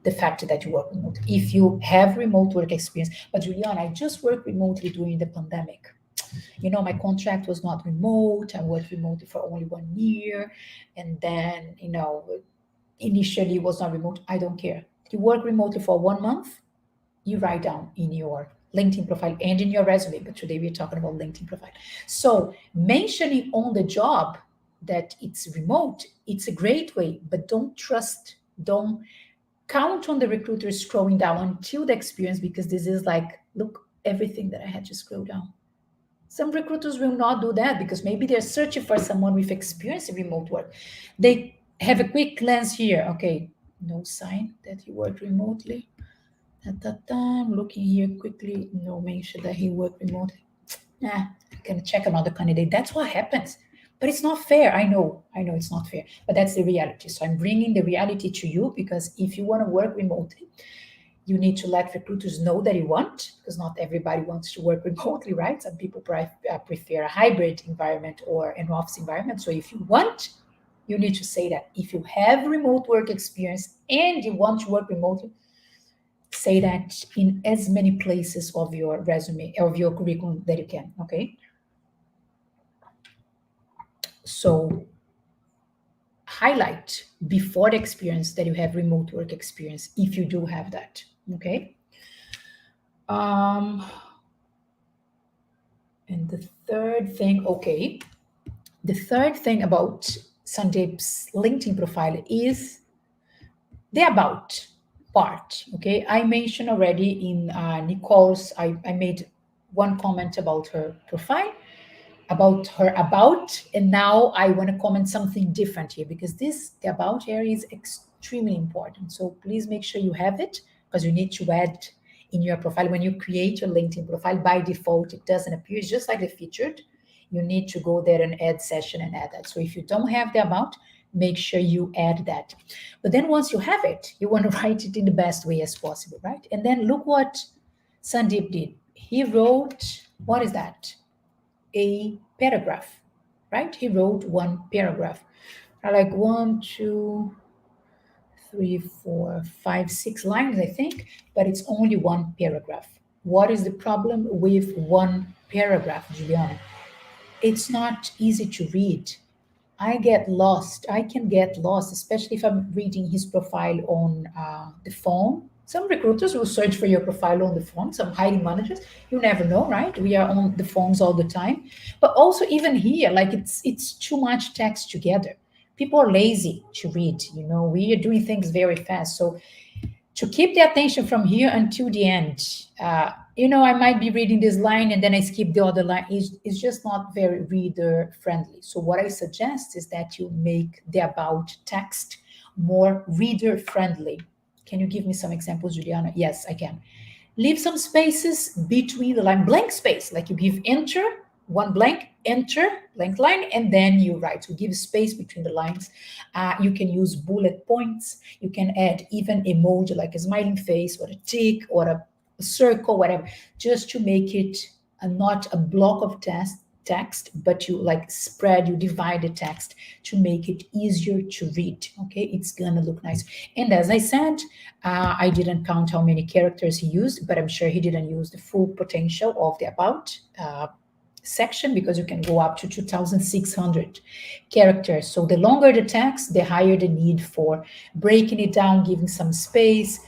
the fact that you work remotely. If you have remote work experience, but Juliana, I just worked remotely during the pandemic. My contract was not remote. I worked remotely for only 1 year. And then, initially it was not remote. I don't care. You work remotely for 1 month, you write down in your LinkedIn profile and in your resume. But today we're talking about LinkedIn profile. So mentioning on the job that it's remote, it's a great way, but don't count on the recruiter scrolling down until the experience, because this is like, look, everything that I had to scroll down. Some recruiters will not do that because maybe they're searching for someone with experience in remote work. They have a quick glance here. Okay, no sign that he worked remotely. I'm looking here quickly. No mention that he worked remotely. I'm gonna check another candidate. That's what happens. But it's not fair. I know it's not fair, but that's the reality. So I'm bringing the reality to you, because if you want to work remotely, you need to let recruiters know that you want, because not everybody wants to work remotely, right? Some people prefer a hybrid environment or an office environment. So if you want, you need to say that. If you have remote work experience and you want to work remotely, say that in as many places of your resume, of your curriculum that you can, okay? So highlight before the experience that you have remote work experience, if you do have that, okay? And the third thing, okay, the third thing about Sandeep's LinkedIn profile is the about part, okay? I mentioned already in Nicole's, I made one comment about her profile, about her about, and now I want to comment something different here, because the about area is extremely important. So please make sure you have it, because you need to add in your profile. When you create your LinkedIn profile, by default, it doesn't appear. It's just like the featured. You need to go there and add session and add that. So if you don't have the about, make sure you add that. But then once you have it, you want to write it in the best way as possible, right? And then look what Sandeep did. He wrote, what is that? A paragraph, right? He wrote one paragraph. Like 1, 2, 3, 4, 5, 6 lines, I think, but it's only one paragraph. What is the problem with one paragraph, Juliana? It's not easy to read. I get lost. I can get lost, especially if I'm reading his profile on the phone. Some recruiters will search for your profile on the phone, some hiring managers. You never know, right? We are on the phones all the time. But also even here, like it's too much text together. People are lazy to read, we are doing things very fast. So to keep the attention from here until the end, I might be reading this line and then I skip the other line. It's just not very reader friendly. So what I suggest is that you make the about text more reader friendly. Can you give me some examples, Juliana? Yes, I can. Leave some spaces between the line, blank space, like you give enter, one blank, enter, blank line, and then you write. So give space between the lines. You can use bullet points. You can add even emoji like a smiling face or a tick or a circle, whatever, just to make it not a block of text, but you like spread, you divide the text to make it easier to read. Okay, it's gonna look nice. And as I said, I didn't count how many characters he used, but I'm sure he didn't use the full potential of the about section, because you can go up to 2,600 characters. So the longer the text, the higher the need for breaking it down, giving some space,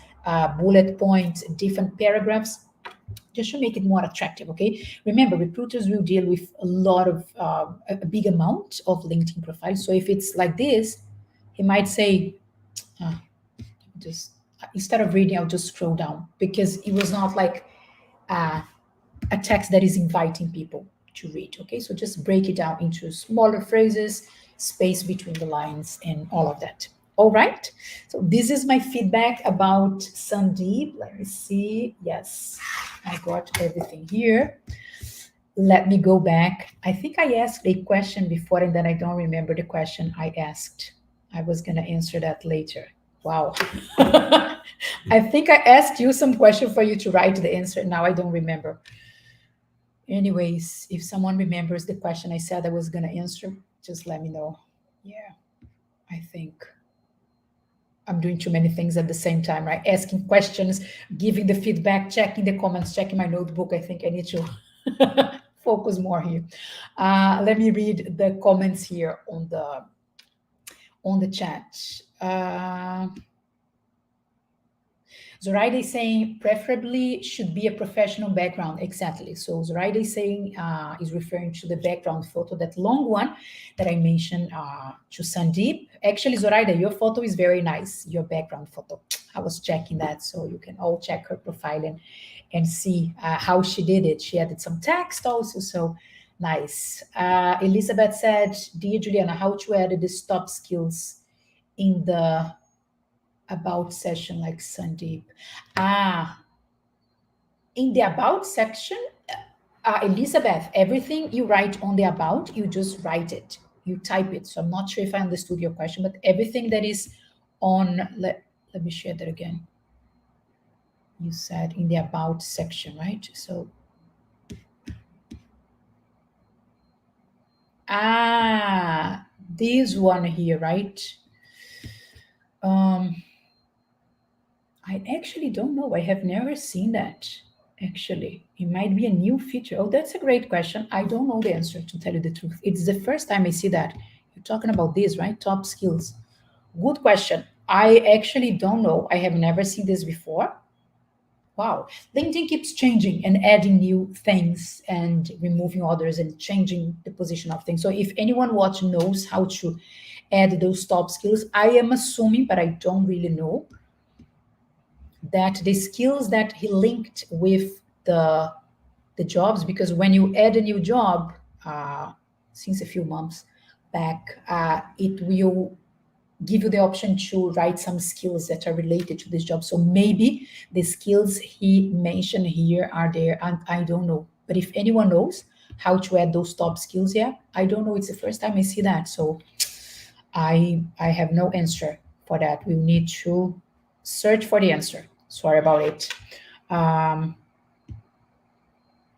bullet points, different paragraphs, just to make it more attractive. Okay, remember, recruiters will deal with a lot of a big amount of LinkedIn profiles. So if it's like this, he might say, just instead of reading, I'll just scroll down, because it was not like a text that is inviting people to read. Okay, so just break it down into smaller phrases, space between the lines, and all of that. All right, so this is my feedback about Sandeep. Let me see. Yes, I got everything here. Let me go back. I think I asked a question before, and then I don't remember the question I asked. I was going to answer that later. Wow. I think I asked you some question for you to write the answer. Now I don't remember. Anyways, if someone remembers the question I said I was going to answer, just let me know. Yeah, I think I'm doing too many things at the same time, right? Asking questions, giving the feedback, checking the comments, checking my notebook. I think I need to focus more here. Let me read the comments here on the chat. Zoraida is saying preferably should be a professional background. Exactly. So Zoraida is saying is referring to the background photo, that long one that I mentioned to Sandeep. Actually, Zoraida, your photo is very nice. Your background photo. I was checking that, so you can all check her profile and see how she did it. She added some text also, so nice. Elizabeth said, "Dear Juliana, how to add the stop skills in the about session like Sandeep?" In the about section, Elizabeth, everything you write on the about, you just write it, you type it. So I'm not sure if I understood your question, but everything that is on, let me share that again. You said in the about section, right? So, this one here, right? I actually don't know. I have never seen that. Actually, it might be a new feature. Oh, that's a great question. I don't know the answer, to tell you the truth. It's the first time I see that. You're talking about this, right? Top skills. Good question. I actually don't know. I have never seen this before. Wow. LinkedIn keeps changing and adding new things and removing others and changing the position of things. So if anyone watching knows how to add those top skills, I am assuming, but I don't really know, that the skills that he linked with the jobs, because when you add a new job since a few months back, it will give you the option to write some skills that are related to this job. So maybe the skills he mentioned here are there, and I don't know. But if anyone knows how to add those top skills, yeah, I don't know. It's the first time I see that, so I have no answer for that. We'll need to search for the answer. Sorry about it.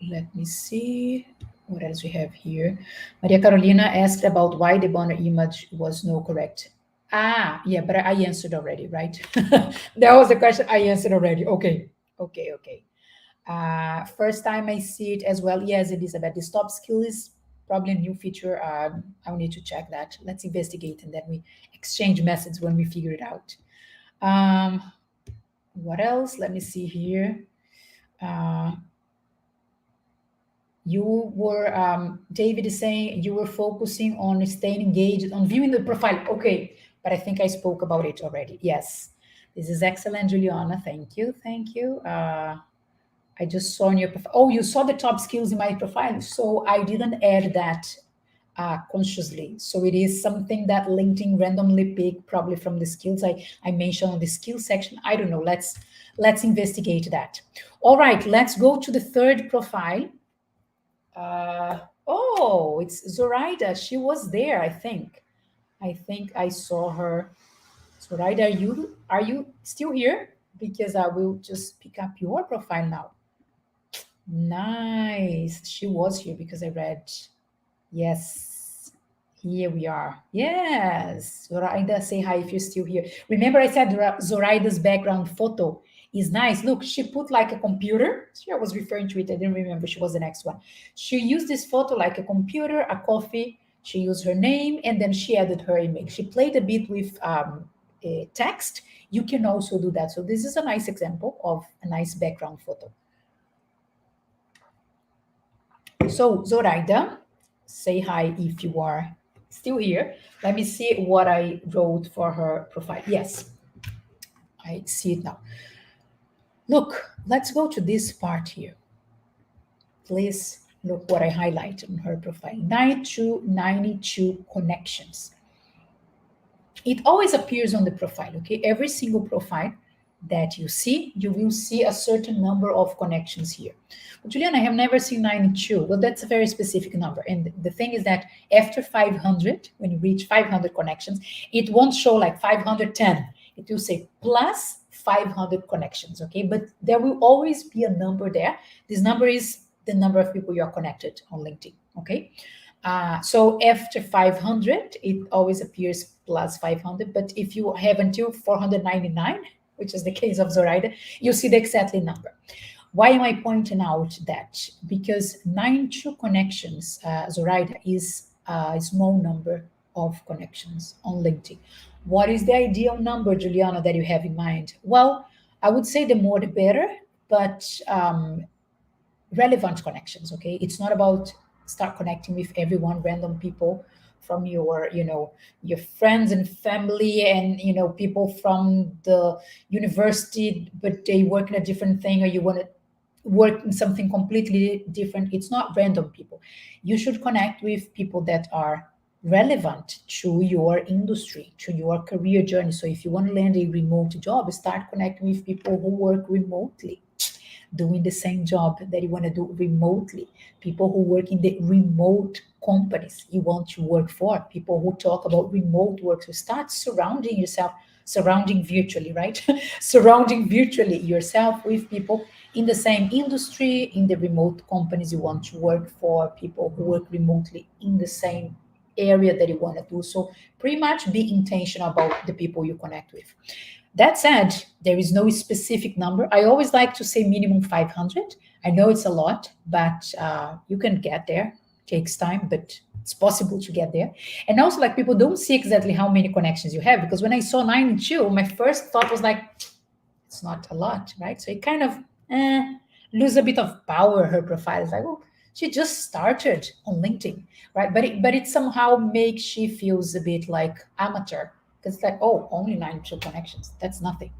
Let me see what else we have here. Maria Carolina asked about why the banner image was no correct. Yeah, but I answered already, right? That was the question I answered already. Okay. First time I see it as well. Yes, Elizabeth, the stop skill is probably a new feature. I'll need to check that. Let's investigate, and then we exchange messages when we figure it out. What else? Let me see here. You were, David is saying you were focusing on staying engaged, on viewing the profile. Okay, but I think I spoke about it already. Yes, this is excellent, Juliana. Thank you. I just saw in your profile. Oh, you saw the top skills in my profile. So I didn't add that consciously. So it is something that LinkedIn randomly picked, probably from the skills I mentioned on the skills section. I don't know. Let's investigate that. All right, let's go to the third profile. Oh, it's Zoraida. She was there, I think. I think I saw her. Zoraida, are you still here? Because I will just pick up your profile now. Nice. She was here because I read Yes, here we are. Yes, Zoraida, say hi if you're still here. Remember, I said Zoraida's background photo is nice. Look, she put like a computer. See, I was referring to it. I didn't remember. She was the next one. She used this photo like a computer, a coffee. She used her name and then she added her image. She played a bit with a text. You can also do that. So this is a nice example of a nice background photo. So, Zoraida, say hi if you are still here. Let me see what I wrote for her profile. Yes, I see it now. Look, let's go to this part here. Please look what I highlight on her profile. 9292 connections. It always appears on the profile, okay? Every single profile that you see, you will see a certain number of connections here. But Juliana, I have never seen 92. Well, that's a very specific number. And the thing is that after 500, when you reach 500 connections, it won't show like 510. It will say plus 500 connections, okay? But there will always be a number there. This number is the number of people you are connected on LinkedIn, okay? So after 500, it always appears plus 500. But if you have until 499, which is the case of Zoraida, you see the exactly number. Why am I pointing out that? Because 92 connections, Zoraida, is a small number of connections on LinkedIn. What is the ideal number, Juliana, that you have in mind? Well, I would say the more the better, but relevant connections, okay? It's not about start connecting with everyone, random people from your, your friends and family and, people from the university, but they work in a different thing or you want to work in something completely different. It's not random people. You should connect with people that are relevant to your industry, to your career journey. So if you want to land a remote job, start connecting with people who work remotely, doing the same job that you want to do remotely, people who work in the remote companies you want to work for, people who talk about remote work. So start surrounding yourself, surrounding virtually, right? Surrounding virtually yourself with people in the same industry, in the remote companies you want to work for, people who work remotely in the same area that you want to do. So pretty much be intentional about the people you connect with. That said, there is no specific number. I always like to say minimum 500. I know it's a lot, but you can get there. It takes time, but it's possible to get there. And also, like, people don't see exactly how many connections you have, because when I saw 92, my first thought was like, it's not a lot, right? So it kind of lose a bit of power. Her profile is like, oh, she just started on LinkedIn, right? But it somehow makes she feels a bit like amateur, because it's like, oh, only 92 connections, that's nothing,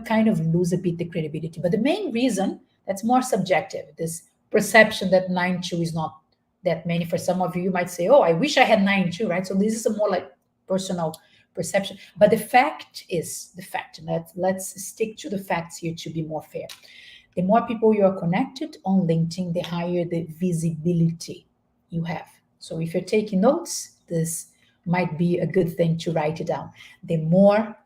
kind of lose a bit the credibility. But the main reason, that's more subjective, this perception that 92 is not that many. For some of you, you might say, oh, I wish I had 92, right? So this is a more like personal perception. But the fact is the fact, and let's stick to the facts here to be more fair. The more people you are connected on LinkedIn, the higher the visibility you have. So if you're taking notes, this might be a good thing to write it down. The more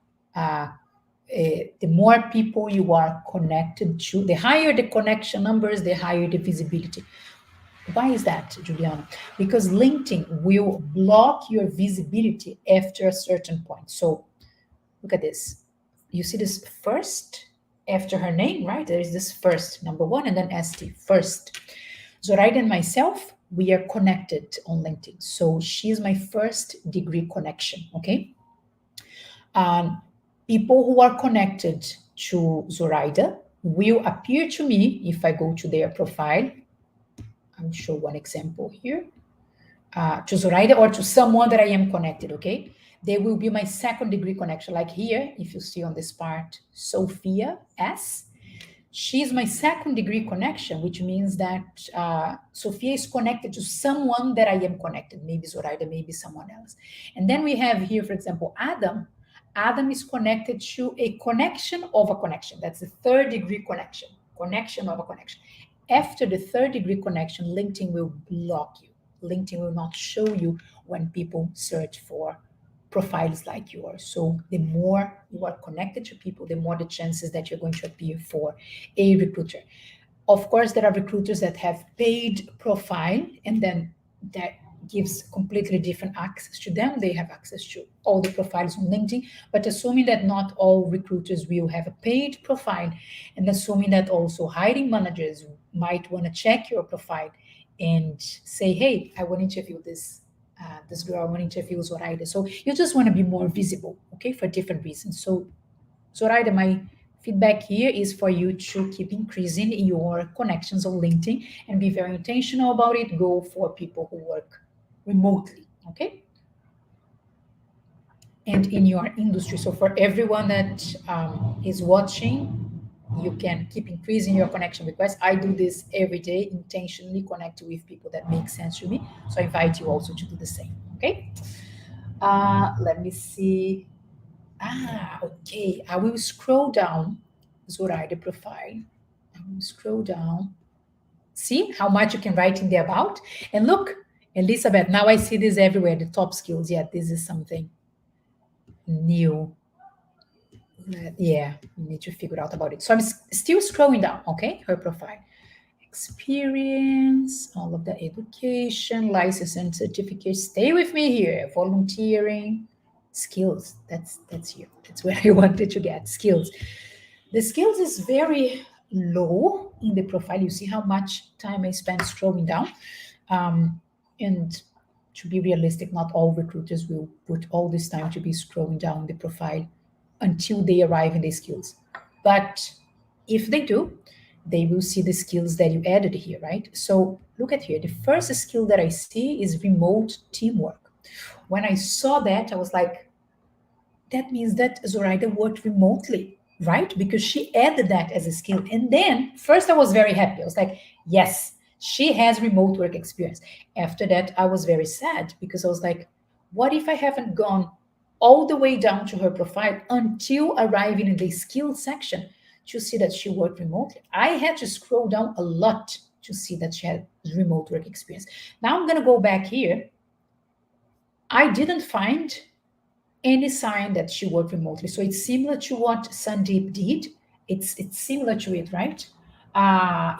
people you are connected to, the higher the connection numbers, the higher the visibility. Why is that, Juliana? Because LinkedIn will block your visibility after a certain point. So look at this. You see this first after her name, right? There is this first, number one, and then ST, first. Zoraida and myself, we are connected on LinkedIn. So she's my first degree connection, okay? People who are connected to Zoraida will appear to me if I go to their profile. I'll show one example here. To Zoraida or to someone that I am connected, okay? They will be my second degree connection. Like here, if you see on this part, Sophia S. She's my second degree connection, which means that Sophia is connected to someone that I am connected, maybe Zoraida, maybe someone else. And then we have here, for example, Adam. Adam is connected to a connection of a connection. That's the third degree connection of a connection. After the third degree connection, LinkedIn will block you. LinkedIn will not show you when people search for profiles like yours. So the more you are connected to people, the more the chances that you're going to appear for a recruiter. Of course, there are recruiters that have paid profile, and then that gives completely different access to them. They have access to all the profiles on LinkedIn, but assuming that not all recruiters will have a paid profile, and assuming that also hiring managers might want to check your profile and say, hey, I want to interview this girl, I want to interview Zoraida. So you just want to be more visible, okay, for different reasons. So Zoraida, my feedback here is for you to keep increasing your connections on LinkedIn and be very intentional about it. Go for people who work remotely, okay? And in your industry. So for everyone that is watching, you can keep increasing your connection requests. I do this every day, intentionally connect with people that make sense to me. So I invite you also to do the same, okay? Let me see. Okay. I will scroll down Zoraida profile. I will scroll down. See how much you can write in there about? And look, Elizabeth, now I see this everywhere, the top skills. Yeah, this is something new. Yeah, you need to figure out about it. So I'm still scrolling down, okay? Her profile. Experience, all of the education, license and certificates. Stay with me here. Volunteering, skills. That's here. That's where I wanted to get skills. The skills is very low in the profile. You see how much time I spent scrolling down. And to be realistic, not all recruiters will put all this time to be scrolling down the profile until they arrive in the skills. But if they do, they will see the skills that you added here, right? So look at here. The first skill that I see is remote teamwork. When I saw that, I was like, that means that Zoraida worked remotely, right? Because she added that as a skill. And then first I was very happy. I was like, yes, she has remote work experience. After that, I was very sad because I was like, what if I haven't gone all the way down to her profile until arriving in the skills section to see that she worked remotely? I had to scroll down a lot to see that she had remote work experience. Now I'm going to go back here. I didn't find any sign that she worked remotely. So it's similar to what Sandeep did. It's similar to it, right?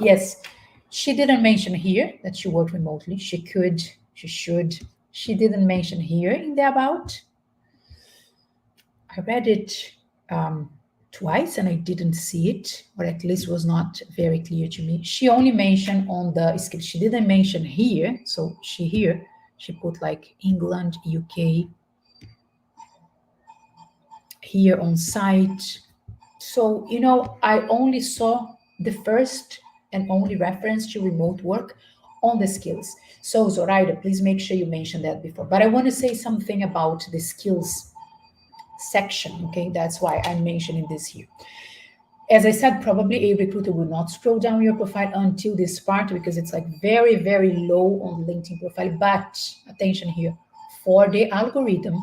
Yes, she didn't mention here that she worked remotely. She could, she should. She didn't mention here in the about. I read it twice and I didn't see it, or at least was not very clear to me. She only mentioned on the script. She didn't mention here. So she put like England, UK, here on site. So, I only saw the first and only reference to remote work on the skills. So, Zoraida, please make sure you mention that before. But I want to say something about the skills section, okay? That's why I'm mentioning this here. As I said, probably a recruiter will not scroll down your profile until this part because it's like very, very low on the LinkedIn profile. But attention here, for the algorithm,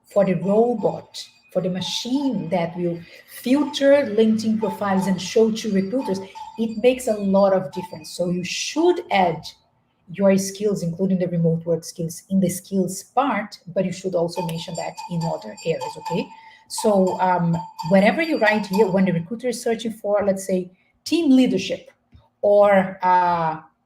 for the robot, for the machine that will filter LinkedIn profiles and show to recruiters, it makes a lot of difference. So you should add your skills, including the remote work skills, in the skills part, but you should also mention that in other areas, okay? So whenever you write here, when the recruiter is searching for, let's say, team leadership or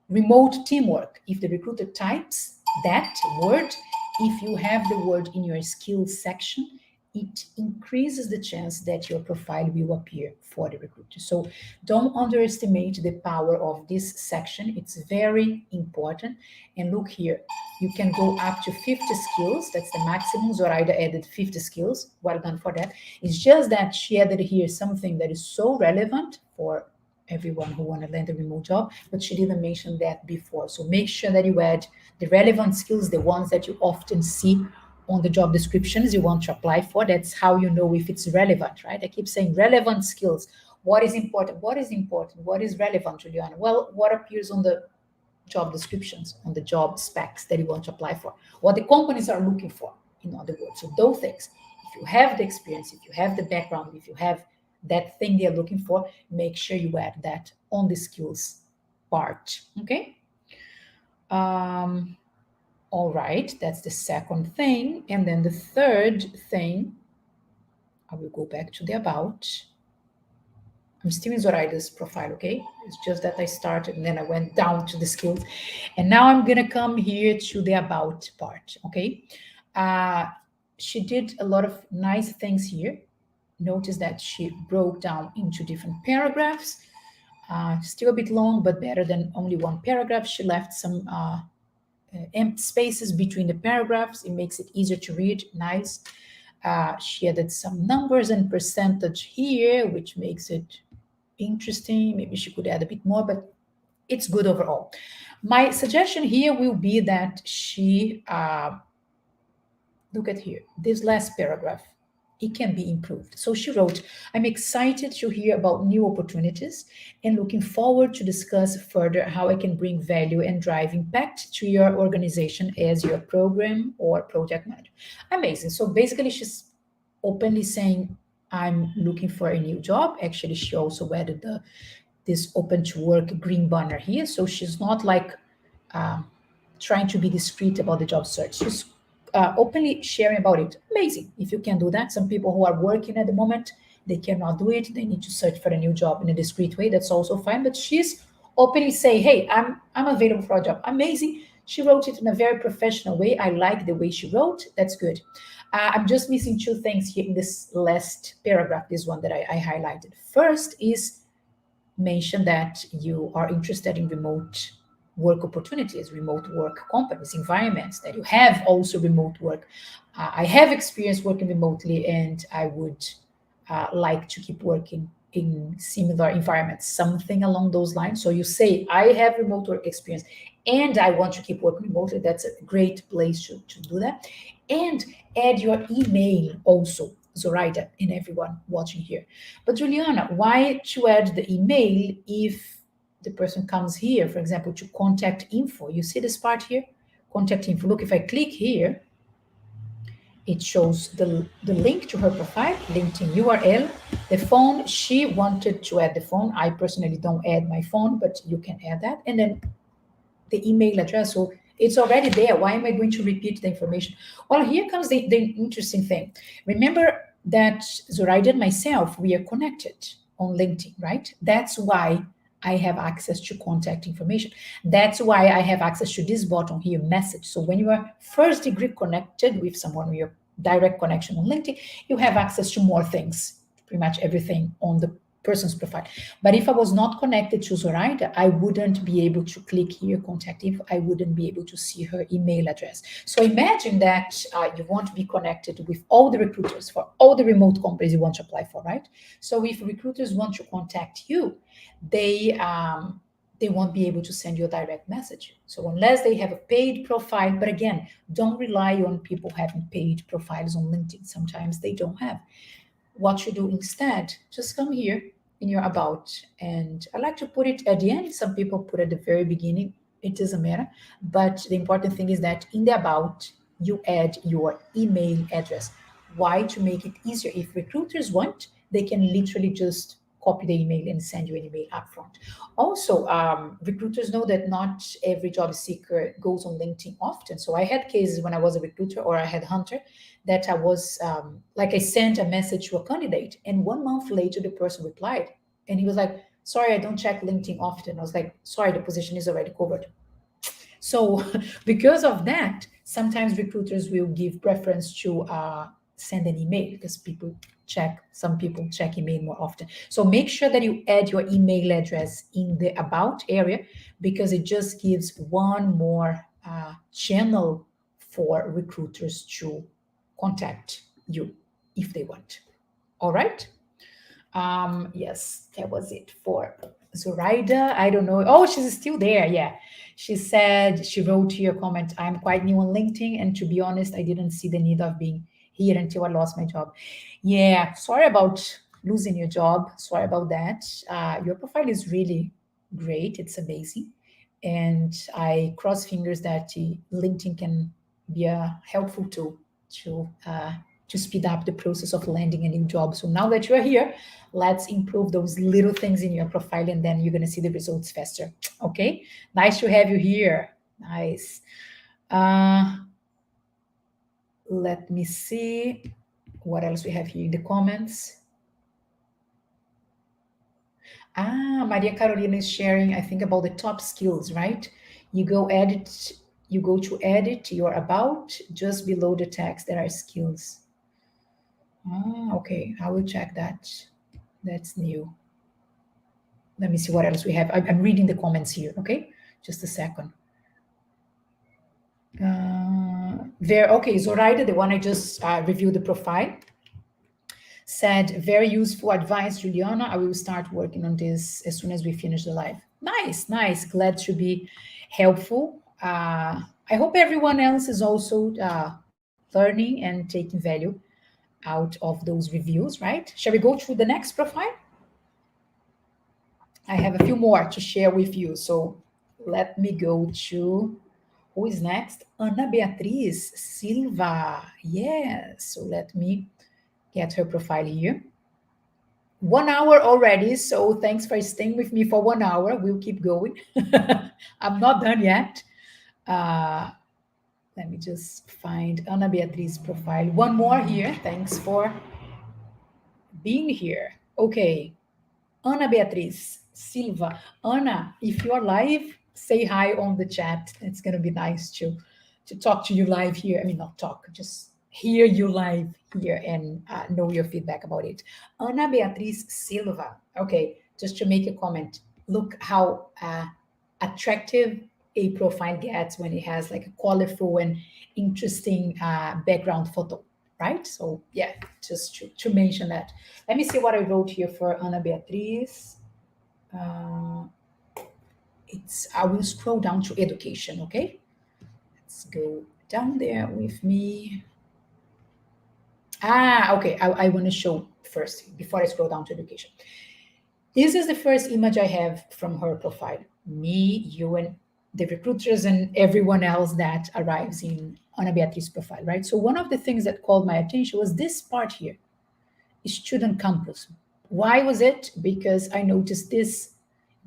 remote teamwork, if the recruiter types that word, if you have the word in your skills section, it increases the chance that your profile will appear for the recruiter. So don't underestimate the power of this section. It's very important. And look here, you can go up to 50 skills. That's the maximum. Zoraida added 50 skills. Well done for that. It's just that she added here something that is so relevant for everyone who want to land a remote job, but she didn't mention that before. So make sure that you add the relevant skills, the ones that you often see on the job descriptions you want to apply for. That's how you know if it's relevant, right? I keep saying relevant skills. What is important? What is important? What is relevant, Juliana? Well, what appears on the job descriptions, on the job specs that you want to apply for, what the companies are looking for, in other words. So those things, if you have the experience, if you have the background, if you have that thing they're looking for, make sure you add that on the skills part, okay? All right, that's the second thing. And then the third thing, I will go back to the about. I'm still in Zoraida's profile, okay? It's just that I started and then I went down to the skills. And now I'm gonna come here to the about part, okay? She did a lot of nice things here. Notice that she broke down into different paragraphs. Still a bit long, but better than only one paragraph. She left some empty spaces between the paragraphs. It makes it easier to read. Nice. She added some numbers and percentage here, which makes it interesting. Maybe she could add a bit more, but it's good overall. My suggestion here will be that she look at here, this last paragraph, it can be improved. So she wrote, I'm excited to hear about new opportunities and looking forward to discuss further how I can bring value and drive impact to your organization as your program or project manager. Amazing. So basically, she's openly saying, I'm looking for a new job. Actually, she also added this open to work green banner here. So she's not like trying to be discreet about the job search. She's openly sharing about it. Amazing. If you can do that, some people who are working at the moment, they cannot do it. They need to search for a new job in a discreet way. That's also fine. But she's openly saying, hey, I'm available for a job. Amazing. She wrote it in a very professional way. I like the way she wrote. That's good. I'm just missing two things here in this last paragraph, this one that I highlighted. First is mention that you are interested in remote work opportunities, remote work companies, environments, that you have also remote work. I have experience working remotely and I would like to keep working in similar environments, something along those lines. So you say, I have remote work experience and I want to keep working remotely. That's a great place to do that. And add your email also, Zoraida, and everyone watching here. But Juliana, why to add the email if the person comes here, for example, to contact info? You see this part here? Contact info. Look, if I click here, it shows the link to her profile, LinkedIn URL, the phone. She wanted to add the phone. I personally don't add my phone, but you can add that. And then the email address. So it's already there. Why am I going to repeat the information? Well, here comes the interesting thing. Remember that Zoraida and myself, we are connected on LinkedIn, right? That's why I have access to contact information. That's why I have access to this button here, message. So when you are first degree connected with someone, your direct connection on LinkedIn, you have access to more things, pretty much everything on the person's profile. But if I was not connected to Zoraida, I wouldn't be able to click here, contact info. I wouldn't be able to see her email address. So imagine that you want to be connected with all the recruiters for all the remote companies you want to apply for, right? So if recruiters want to contact you, they won't be able to send you a direct message. So unless they have a paid profile, but again, don't rely on people having paid profiles on LinkedIn. Sometimes they don't have. What you do instead, just come here in your about, and I like to put it at the end. Some people put at the very beginning. It doesn't matter, but the important thing is that in the about you add your email address. Why? To make it easier. If recruiters want, they can literally just copy the email and send you an email upfront. Also, recruiters know that not every job seeker goes on LinkedIn often. So I had cases when I was a recruiter or a headhunter that I was like, I sent a message to a candidate, and 1 month later the person replied, and he was like, sorry, I don't check LinkedIn often. I was like, sorry, the position is already covered. So because of that, sometimes recruiters will give preference to send an email, because some people check email more often. So make sure that you add your email address in the about area, because it just gives one more channel for recruiters to contact you if they want. All right. Yes, that was it for Zoraida. I don't know. Oh, she's still there. Yeah. She said, she wrote here a comment, I'm quite new on LinkedIn, and to be honest, I didn't see the need of being here until I lost my job. Yeah, sorry about losing your job. Sorry about that. Your profile is really great. It's amazing. And I cross fingers that LinkedIn can be a helpful tool to speed up the process of landing a new job. So now that you're here, let's improve those little things in your profile, and then you're going to see the results faster. Okay, nice to have you here. Nice. Let me see what else we have here in the comments. Maria Carolina is sharing, I think, about the top skills, right? You go edit, you go to edit your about, just below the text, there are skills. Okay, I will check that. That's new. Let me see what else we have. I'm reading the comments here, okay? Just a second. Okay, Zoraida, the one I just reviewed the profile, said, very useful advice, Juliana. I will start working on this as soon as we finish the live. Nice, nice. Glad to be helpful. I hope everyone else is also learning and taking value out of those reviews, right? Shall we go through the next profile? I have a few more to share with you. So let me go to, who is next? Ana Beatriz Silva. Yes. So let me get her profile here. 1 hour already. So thanks for staying with me for 1 hour. We'll keep going. I'm not done yet. Let me just find Ana Beatriz profile. One more here. Thanks for being here. Okay. Ana Beatriz Silva. Ana, if you're live, say hi on the chat. It's going to be nice to talk to you live here. I mean, not talk, just hear you live here and know your feedback about it. Ana Beatriz Silva. Okay, just to make a comment. Look how attractive a profile gets when it has like a colorful and interesting background photo, right? So yeah, just to mention that. Let me see what I wrote here for Ana Beatriz. I will scroll down to education, okay? Let's go down there with me. Okay, I want to show first, before I scroll down to education. This is the first image I have from her profile. Me, you, and the recruiters and everyone else that arrives in Ana Beatriz profile, right? So one of the things that called my attention was this part here, student campus. Why was it? Because I noticed this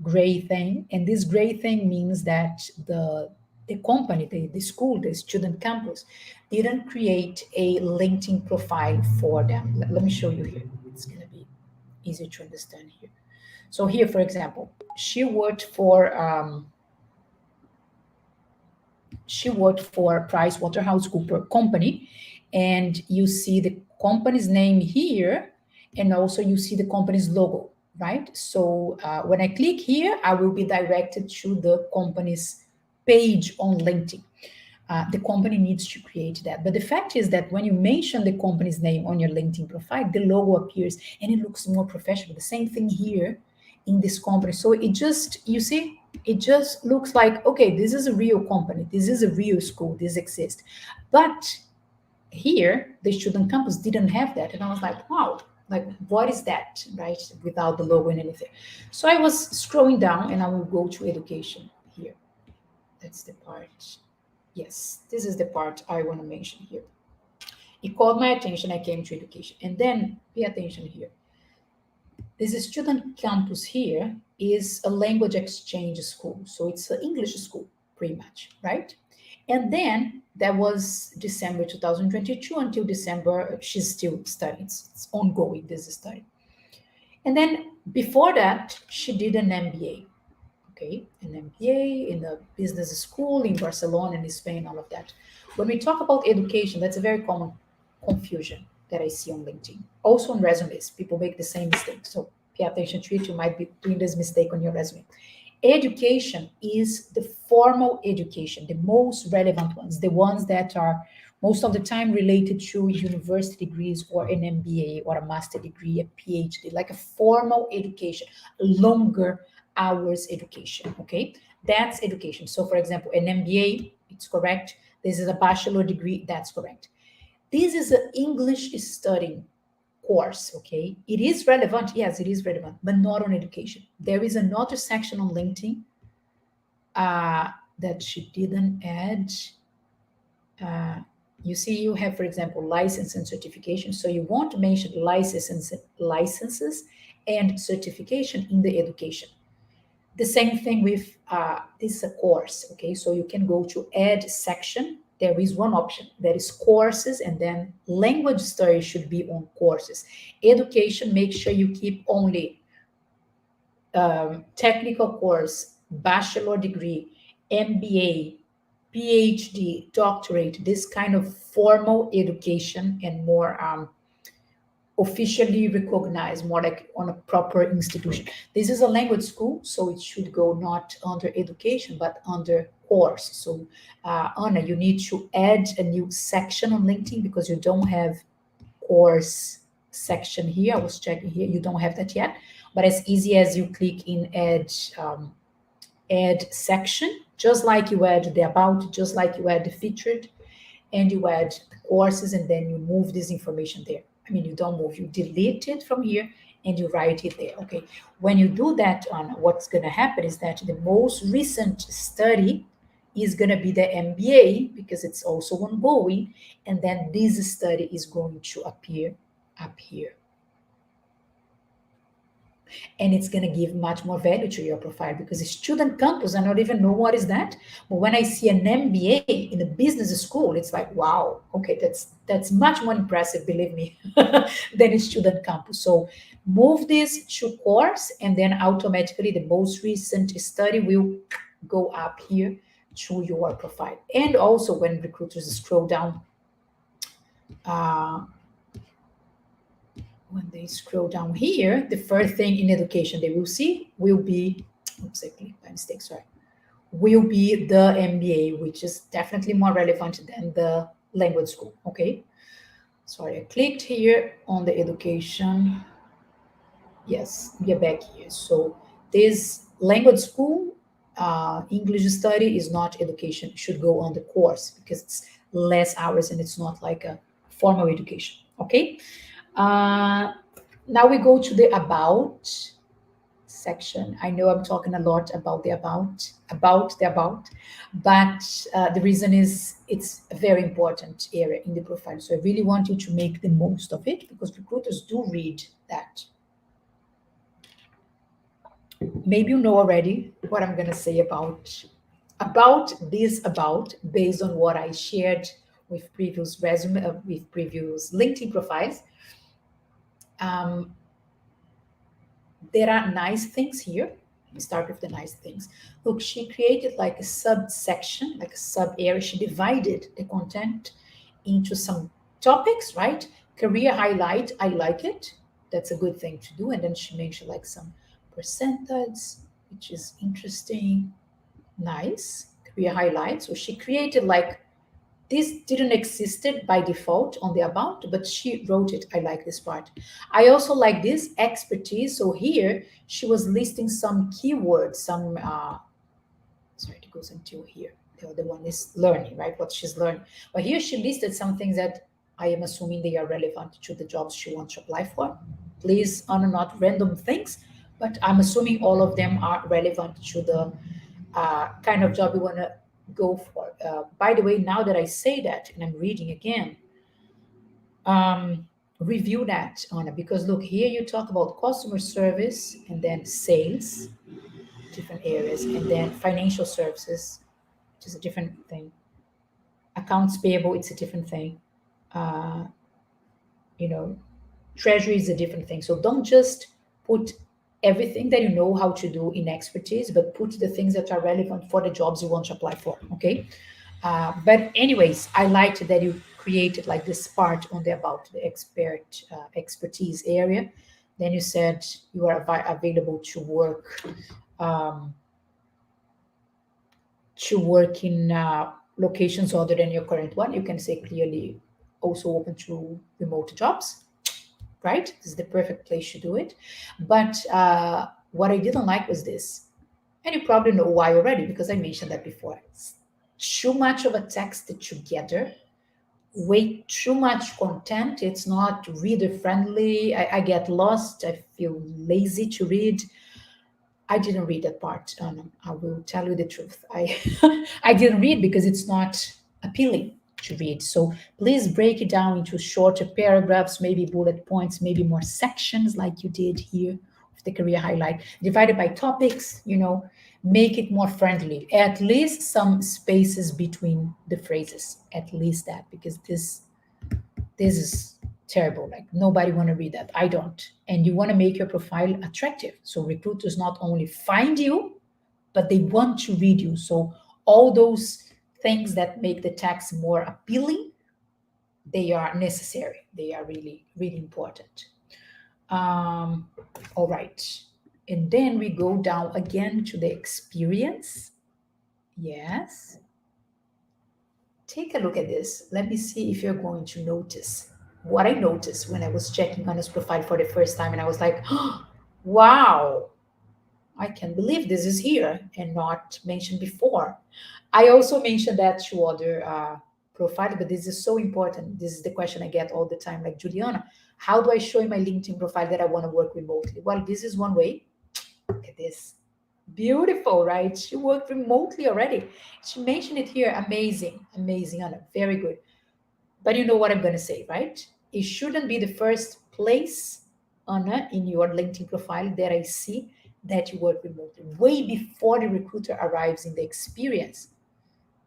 gray thing, and this gray thing means that the company, the school, the student campus, didn't create a LinkedIn profile for them. Let me show you here. It's going to be easy to understand here. So here, for example, she worked for PricewaterhouseCoopers company, and you see the company's name here, and also you see the company's logo, right? So when I click here, I will be directed to the company's page on LinkedIn. The company needs to create that. But the fact is that when you mention the company's name on your LinkedIn profile, the logo appears and it looks more professional. The same thing here in this company. So it just, you see, it just looks like, okay, this is a real company. This is a real school. This exists. But here, the student campus didn't have that. And I was like, wow, like, what is that, right? Without the logo and anything. So I was scrolling down and I will go to education here. That's the part. Yes, this is the part I want to mention here. It caught my attention. I came to education. And then pay attention here. This student campus here is a language exchange school. So it's an English school, pretty much, right? And then that was December 2022 until December. She's still studying. It's ongoing, this study. And then before that, she did an MBA. Okay, an MBA in a business school in Barcelona and Spain, all of that. When we talk about education, that's a very common confusion that I see on LinkedIn. Also on resumes, people make the same mistake. So pay attention to it. You might be doing this mistake on your resume. Education is the formal education, the most relevant ones, the ones that are most of the time related to university degrees or an MBA or a master degree, a PhD, like a formal education, longer hours education, okay? That's education. So for example, an MBA, it's correct. This is a bachelor degree, that's correct. This is an English studying course, okay? It is relevant, yes, it is relevant, but not on education. There is another section on LinkedIn that she didn't add. You see, you have, for example, license and certification. So you want to mention licenses and certification in the education. The same thing with this is a course, okay? So you can go to add section. There is one option that is courses, and then language study should be on courses. Education, make sure you keep only technical course, bachelor degree, MBA, PhD, doctorate, this kind of formal education and more officially recognized, more like on a proper institution. This is a language school, so it should go not under education, but under course. So, Anna, you need to add a new section on LinkedIn because you don't have course section here. I was checking here, you don't have that yet. But as easy as you click in add section, just like you add the about, just like you add the featured, and you add the courses, and then you move this information there. I mean, you don't move, you delete it from here and you write it there. Okay. When you do that, on what's going to happen is that the most recent study is going to be the MBA because it's also ongoing, and then this study is going to appear up here, and it's going to give much more value to your profile because the student campus, I don't even know what is that, but when I see an MBA in a business school, it's like, wow, okay, that's much more impressive, believe me, than a student campus. So move this to course, and then automatically the most recent study will go up here to your profile. And also when recruiters scroll down, when they scroll down here, the first thing in education they will see will be, oops, I clicked by mistake, sorry, will be the MBA, which is definitely more relevant than the language school, okay? Sorry, I clicked here on the education. Yes, we are back here. So this language school, English study is not education, it should go on the course because it's less hours and it's not like a formal education, okay? Now we go to the about section. I know I'm talking a lot about the about, but the reason is it's a very important area in the profile. So I really want you to make the most of it because recruiters do read that. Maybe you know already what I'm going to say about this, about based on what I shared with previous resume, with previous LinkedIn profiles. There are nice things here. Let me start with the nice things. Look, she created like a subsection, like a sub area. She divided the content into some topics, right? Career highlight, I like it. That's a good thing to do. And then she mentioned like some percentage, which is interesting. Nice. Career highlight. So she created like, this didn't existed by default on the about, but she wrote it. I like this part. I also like this expertise. So here she was listing some keywords, some sorry, it goes until here. The other one is learning, right? What she's learning. But here she listed some things that I am assuming they are relevant to the jobs she wants to apply for. Please honor not random things, but I'm assuming all of them are relevant to the kind of job you want to go for. By the way, now that I say that and I'm reading again, review that, Anna, because look, here you talk about customer service and then sales, different areas, and then financial services, which is a different thing. Accounts payable, it's a different thing. Uh, you know, treasury is a different thing. So don't just put everything that you know how to do in expertise, but put the things that are relevant for the jobs you want to apply for. Okay. But anyways, I liked that you created like this part on the about the expertise area. Then you said you are available to work in locations other than your current one. You can say clearly also open to remote jobs, right? This is the perfect place to do it. But what I didn't like was this. And you probably know why already because I mentioned that before. It's too much of a text together, way too much content. It's not reader friendly. I get lost. I feel lazy to read. I didn't read that part. I will tell you the truth. I didn't read because it's not appealing to read. So please break it down into shorter paragraphs, maybe bullet points, maybe more sections like you did here with the career highlight. Divided by topics, make it more friendly. At least some spaces between the phrases. At least that, because this is terrible. Like nobody want to read that. I don't. And you want to make your profile attractive. So recruiters not only find you, but they want to read you. So all those things that make the text more appealing, they are necessary. They are really, really important. Um, all right. And then we go down again to the experience. Yes. Take a look at this. Let me see if you're going to notice what I noticed when I was checking on his profile for the first time. And I was like, oh, wow, I can't believe this is here and not mentioned before. I also mentioned that to other profiles, but this is so important. This is the question I get all the time. Like, Juliana, how do I show in my LinkedIn profile that I want to work remotely? Well, this is one way. Look at this. Beautiful, right? She worked remotely already. She mentioned it here. Amazing, amazing, Anna. Very good. But you know what I'm going to say, right? It shouldn't be the first place, Anna, in your LinkedIn profile that I see that you work remotely. Way before the recruiter arrives in the experience,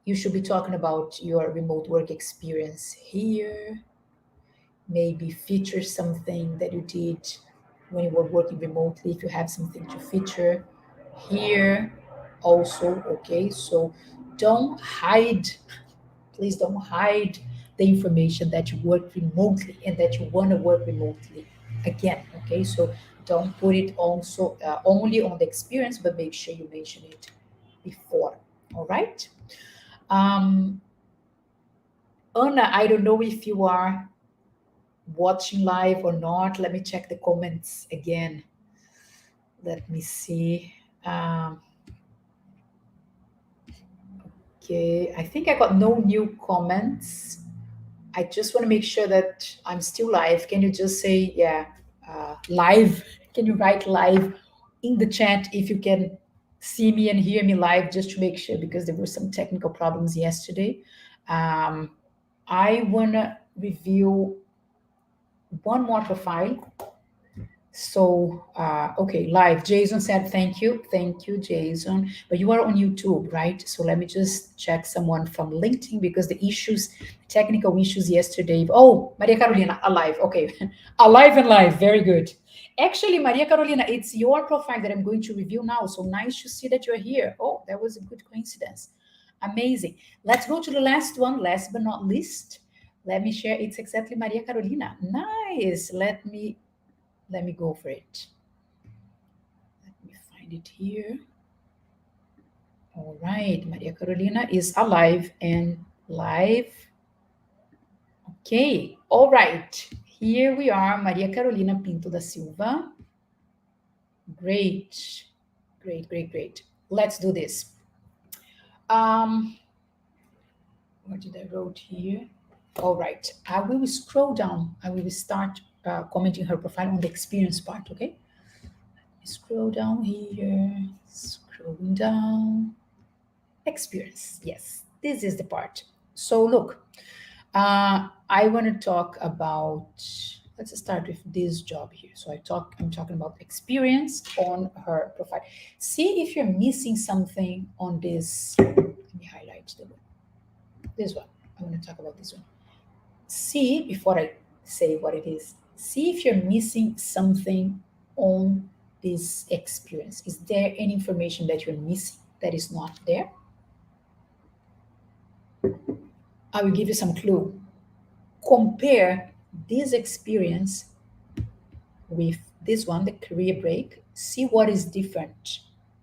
you should be talking about your remote work experience here. Maybe feature something that you did when you were working remotely, if you have something to feature here also. Okay, so don't hide, please don't hide the information that you work remotely and that you want to work remotely again. Okay, so don't put it also only on the experience, but make sure you mention it before. All right. um Anna, I don't know if you are watching live or not. Let me check the comments again. Let me see. um okay, I think I got no new comments. I just want to make sure that I'm still live. Can you just say, yeah, live? Can you write live in the chat if you can see me and hear me live, just to make sure, because there were some technical problems yesterday. Um, I want to review one more profile. So, okay, live. Jason said, thank you. Thank you, Jason. But you are on YouTube, right? So let me just check someone from LinkedIn, because the issues, technical issues yesterday. Oh, Maria Carolina, alive. Okay. Alive and live. Very good. Actually, Maria Carolina, it's your profile that I'm going to review now. So nice to see that you're here. Oh, that was a good coincidence. Amazing. Let's go to the last one, last but not least. Let me share. It's exactly Maria Carolina. Nice. Let me go for it. Let me find it here. All right, Maria Carolina is alive and live. Okay, all right. Here we are, Maria Carolina Pinto da Silva. Great, great, great, great. Let's do this. What did I wrote here? All right, I will scroll down. I will start commenting her profile on the experience part, okay? Scroll down here, scrolling down. Experience, yes, this is the part. So look, I want to talk about, let's start with this job here. So I'm talking about experience on her profile. See if you're missing something on this. Let me highlight this one. I want to talk about this one. See, before I say what it is, see if you're missing something on this experience. Is there any information that you're missing that is not there? I will give you some clue. Compare this experience with this one, the career break. See what is different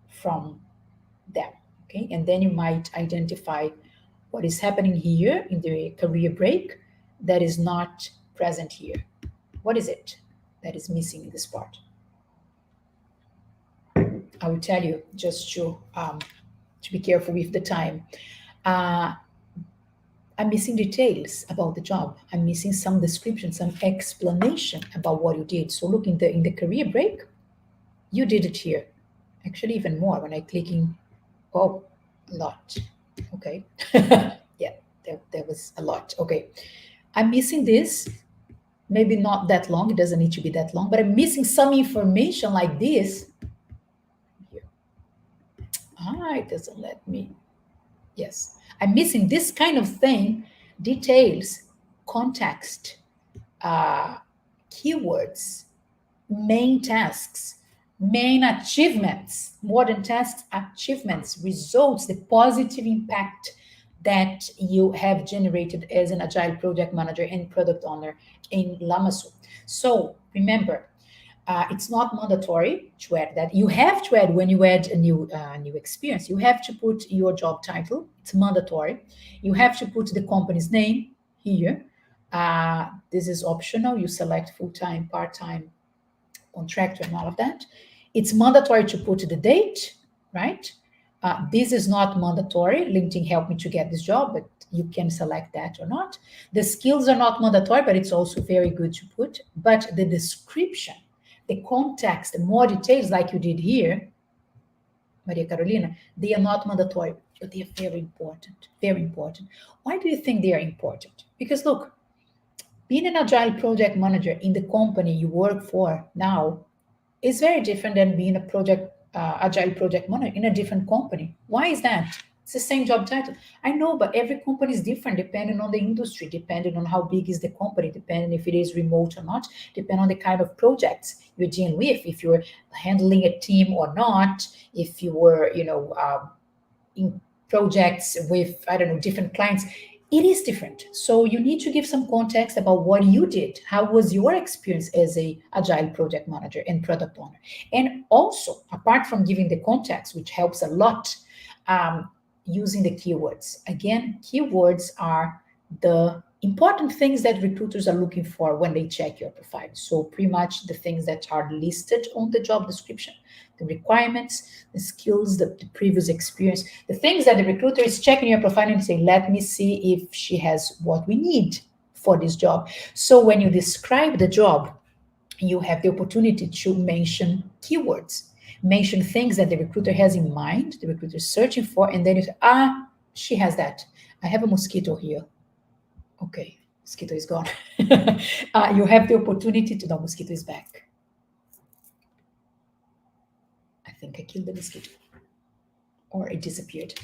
from them. Okay, and then you might identify what is happening here in the career break that is not present here. What is it that is missing in this part? I will tell you, just to be careful with the time. I'm missing details about the job. I'm missing some description, some explanation about what you did. So look, in the career break, you did it here. Actually, even more when I click in. Oh, a lot. Okay. Yeah, there was a lot. Okay. I'm missing this. Maybe not that long. It doesn't need to be that long, but I'm missing some information like this. Here. It doesn't let me. Yes. I'm missing this kind of thing, details, context. uh, keywords, main tasks, main achievements, more than tasks, achievements, results, the positive impact that you have generated as an agile project manager and product owner in Lamasu. So remember, it's not mandatory to add that. You have to add when you add a new experience. You have to put your job title. It's mandatory. You have to put the company's name here. This is optional. You select full time, part time, contractor, and all of that. It's mandatory to put the date, right? This is not mandatory. LinkedIn helped me to get this job, but you can select that or not. The skills are not mandatory, but it's also very good to put. But the description, the context, the more details like you did here, Maria Carolina, they are not mandatory, but they are very important. Very important. Why do you think they are important? Because look, being an agile project manager in the company you work for now is very different than being a agile project manager in a different company. Why is that? It's the same job title. I know, but every company is different depending on the industry, depending on how big is the company, depending if it is remote or not, depending on the kind of projects you're dealing with, if you're handling a team or not, if you were, in projects with, I don't know, different clients. It is different. So you need to give some context about what you did. How was your experience as a agile project manager and product owner? And also, apart from giving the context, which helps a lot, using the keywords. Again, keywords are the important things that recruiters are looking for when they check your profile. So pretty much the things that are listed on the job description, the requirements, the skills, the previous experience, the things that the recruiter is checking your profile and saying, let me see if she has what we need for this job. So when you describe the job, you have the opportunity to mention keywords, mention things that the recruiter has in mind, the recruiter is searching for, and then you say, she has that. I have a mosquito here. Okay, mosquito is gone. You have the opportunity to know mosquito is back. I think I killed the mosquito. Or it disappeared.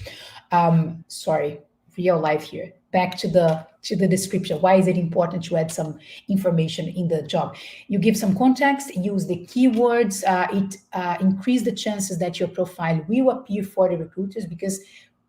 Sorry, real life here. Back to the description. Why is it important to add some information in the job? You give some context, use the keywords. It increase the chances that your profile will appear for the recruiters, because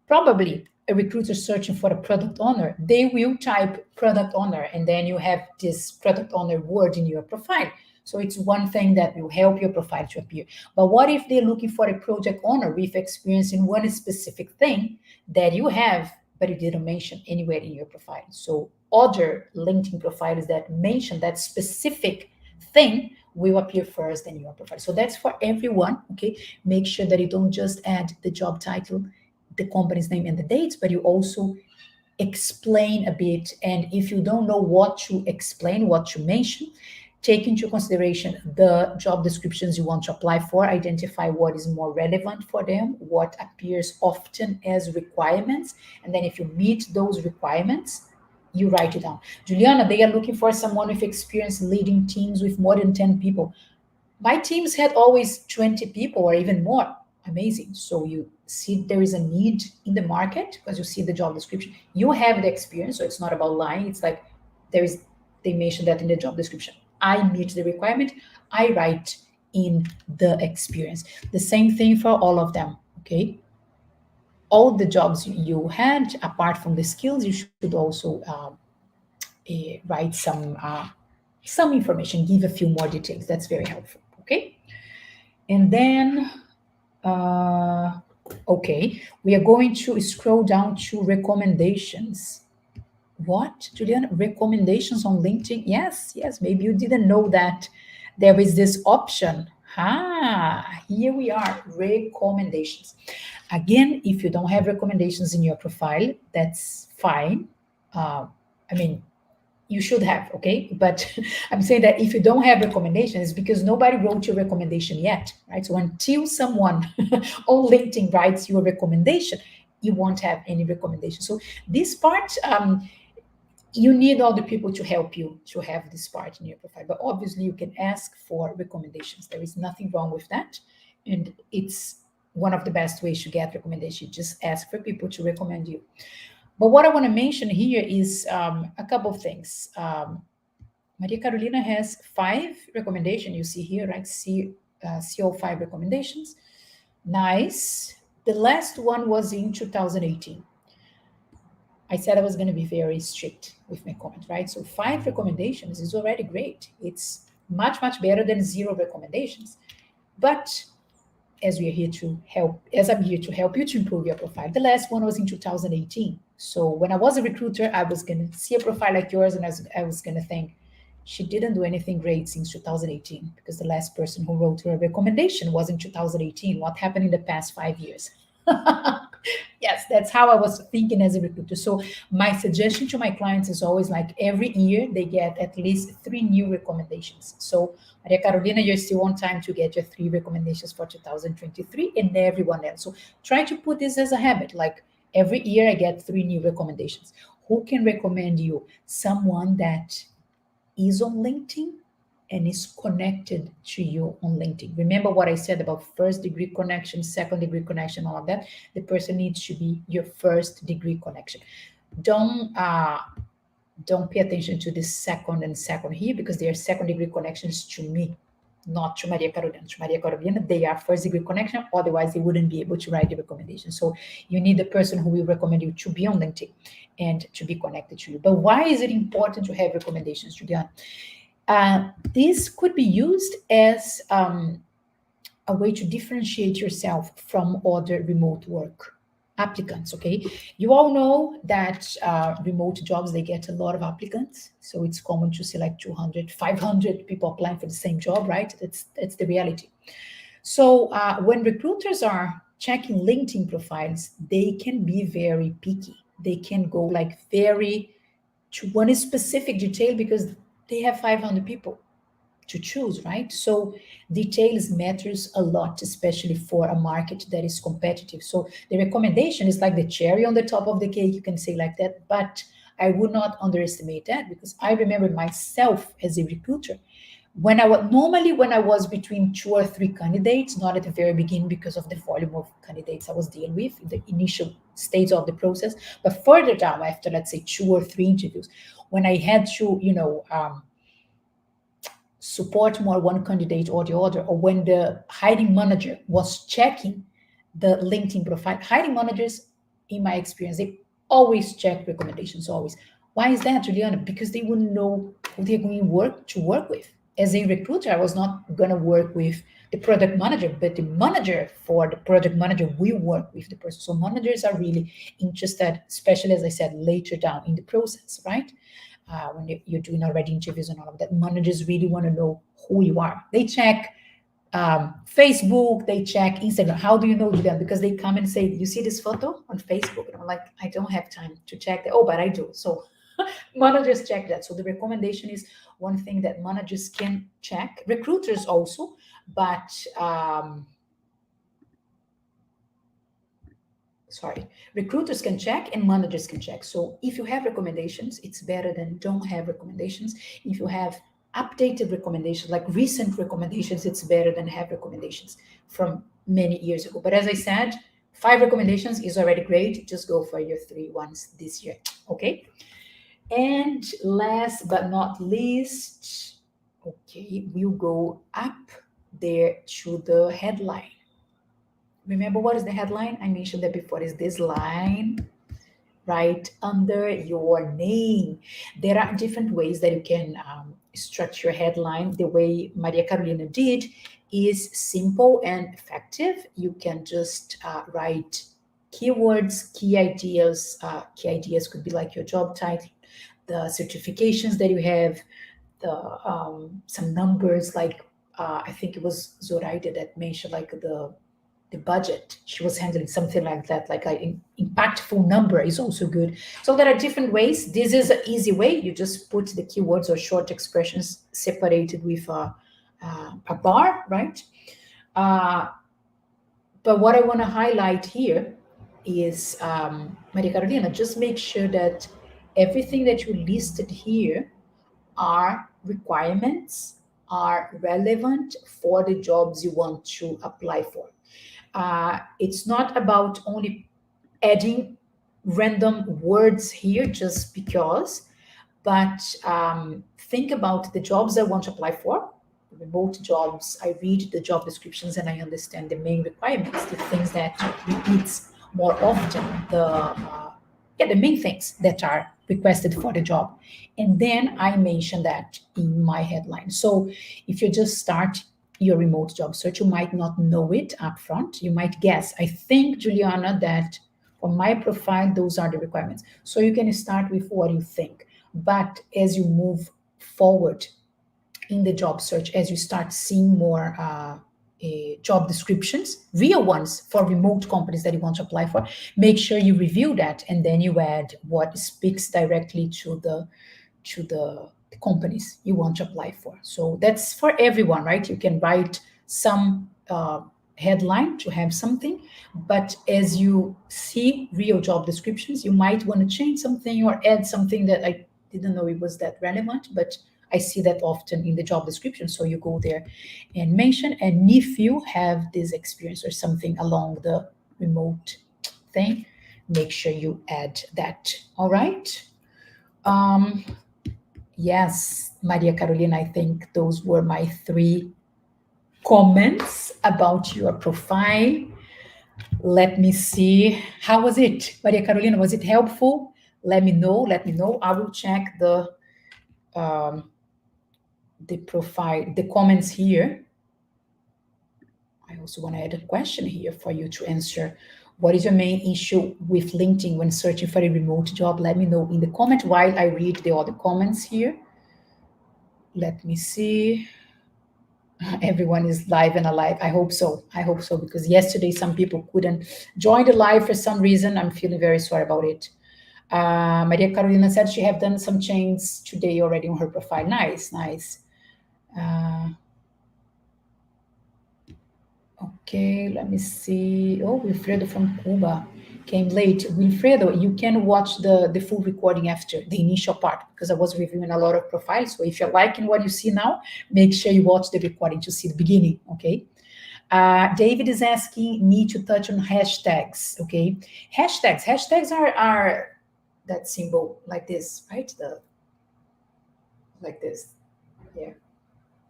probably a recruiter searching for a product owner, they will type product owner, and then you have this product owner word in your profile. So it's one thing that will help your profile to appear. But what if they're looking for a project owner with experience in one specific thing that you have, but you didn't mention anywhere in your profile? So other LinkedIn profiles that mention that specific thing will appear first in your profile. So that's for everyone, okay? Make sure that you don't just add the job title, the company's name and the dates, but you also explain a bit. And if you don't know what to explain, what to mention, take into consideration the job descriptions you want to apply for, identify what is more relevant for them, what appears often as requirements, and then if you meet those requirements, you write it down. Juliana, they are looking for someone with experience leading teams with more than 10 people. My teams had always 20 people or even more. Amazing. So you see there is a need in the market because you see the job description. You have the experience, so it's not about lying. It's like they mentioned that in the job description. I meet the requirement. I write in the experience. The same thing for all of them, okay? All the jobs you had, apart from the skills, you should also write some information, give a few more details. That's very helpful, okay? And then, okay, we are going to scroll down to recommendations. What, Juliana? Recommendations on LinkedIn? Yes, maybe you didn't know that there is this option. Here we are, recommendations. Again, if you don't have recommendations in your profile, that's fine. You should have, okay? But I'm saying that if you don't have recommendations, it's because nobody wrote your recommendation yet, right? So until someone on LinkedIn writes you a recommendation, you won't have any recommendation. So this part, you need other people to help you to have this part in your profile. But obviously, you can ask for recommendations. There is nothing wrong with that. And it's one of the best ways to get recommendations. Just ask for people to recommend you. But what I want to mention here is a couple of things. Maria Carolina has 5 recommendations. You see here, right? CO5 recommendations. Nice. The last one was in 2018. I said I was going to be very strict with my comment, right? So 5 recommendations is already great. It's much, much better than 0 recommendations. But as we are here to help, as I'm here to help you to improve your profile, the last one was in 2018. So when I was a recruiter, I was going to see a profile like yours and I was going to think, she didn't do anything great since 2018 because the last person who wrote her a recommendation was in 2018. What happened in the past 5 years? Yes, that's how I was thinking as a recruiter. So my suggestion to my clients is always like every year they get at least 3 new recommendations. So Maria Carolina, you're still on time to get your 3 recommendations for 2023 and everyone else. So try to put this as a habit. Like every year I get 3 new recommendations. Who can recommend you? Someone that is on LinkedIn and is connected to you on LinkedIn. Remember what I said about first degree connection, second degree connection, all of that. The person needs to be your first degree connection. Don't pay attention to the second here because they are second degree connections to me, not to Maria Carolina. To Maria Carolina, they are first degree connection. Otherwise, they wouldn't be able to write the recommendation. So you need the person who will recommend you to be on LinkedIn and to be connected to you. But why is it important to have recommendations, Juliana? This could be used as a way to differentiate yourself from other remote work applicants. Okay, you all know that remote jobs, they get a lot of applicants, so it's common to see like 200 500 people applying for the same job, right? That's the reality. So when recruiters are checking LinkedIn profiles, they can be very picky. They can go like very to one specific detail because they have 500 people to choose, right? So details matters a lot, especially for a market that is competitive. So the recommendation is like the cherry on the top of the cake, you can say like that, but I would not underestimate that because I remember myself as a recruiter when I was between 2 or 3 candidates, not at the very beginning because of the volume of candidates I was dealing with in the initial stage of the process, but further down after, let's say, 2 or 3 interviews, when I had to, support more one candidate or the other, or when the hiring manager was checking the LinkedIn profile. Hiring managers, in my experience, they always check recommendations, always. Why is that, Juliana? Because they wouldn't know who they're going to work with. As a recruiter, I was not going to work with the product manager, but the manager for the project manager will work with the person. So managers are really interested, especially as I said, later down in the process, right? When you're doing already interviews and all of that, managers really want to know who you are. They check Facebook, they check Instagram. How do you know them? Because they come and say, "You see this photo on Facebook?" And I'm like, "I don't have time to check that." Oh, but I do. So managers check that. So the recommendation is one thing that managers can check. Recruiters also, but recruiters can check and managers can check. So if you have recommendations, it's better than don't have recommendations. If you have updated recommendations, like recent recommendations, it's better than have recommendations from many years ago. But as I said, 5 recommendations is already great. Just go for your 3 ones this year. Okay. And last but not least, okay, we'll go up there to the headline. Remember what is the headline? I mentioned that before, is this line right under your name. There are different ways that you can structure a headline. The way Maria Carolina did is simple and effective. You can just write keywords, key ideas. Key ideas could be like your job title, the certifications that you have, the some numbers like I think it was Zoraida that mentioned like the budget she was handling, something like that, like an impactful number is also good. So there are different ways. This is an easy way. You just put the keywords or short expressions separated with a bar, right? But what I want to highlight here is, Maria Carolina, just make sure that everything that you listed here are requirements, are relevant for the jobs you want to apply for. It's not about only adding random words here just because, But think about the jobs I want to apply for, remote jobs. I read the job descriptions and I understand the main requirements, the things that repeats more often, the main things that are requested for the job. And then I mention that in my headline. So if you just start your remote job search, you might not know it up front. You might guess. I think, Juliana, that for my profile, those are the requirements. So you can start with what you think. But as you move forward in the job search, as you start seeing more job descriptions, real ones for remote companies that you want to apply for, make sure you review that and then you add what speaks directly to the companies you want to apply for. So that's for everyone, right? You can write some headline to have something, but as you see real job descriptions, you might want to change something or add something that I didn't know it was that relevant, but I see that often in the job description. So you go there and mention, and if you have this experience or something along the remote thing, make sure you add that. All right. Yes, Maria Carolina, I think those were my 3 comments about your profile. Let me see. How was it, Maria Carolina? Was it helpful? Let me know. Let me know. I will check the profile, the comments here. I also want to add a question here for you to answer. What is your main issue with LinkedIn when searching for a remote job? Let me know in the comment while I read the other comments here. Let me see. Everyone is live and alive. I hope so. I hope so, because yesterday some people couldn't join the live for some reason. I'm feeling very sorry about it. Maria Carolina said she have done some changes today already on her profile. Nice, nice. Okay, let me see. Oh, Wilfredo from Cuba came late. Wilfredo, you can watch the full recording after the initial part, because I was reviewing a lot of profiles. So if you're liking what you see now, make sure you watch the recording to see the beginning, okay? David is asking me to touch on hashtags, okay? Hashtags are that symbol like this, right? Like this, yeah.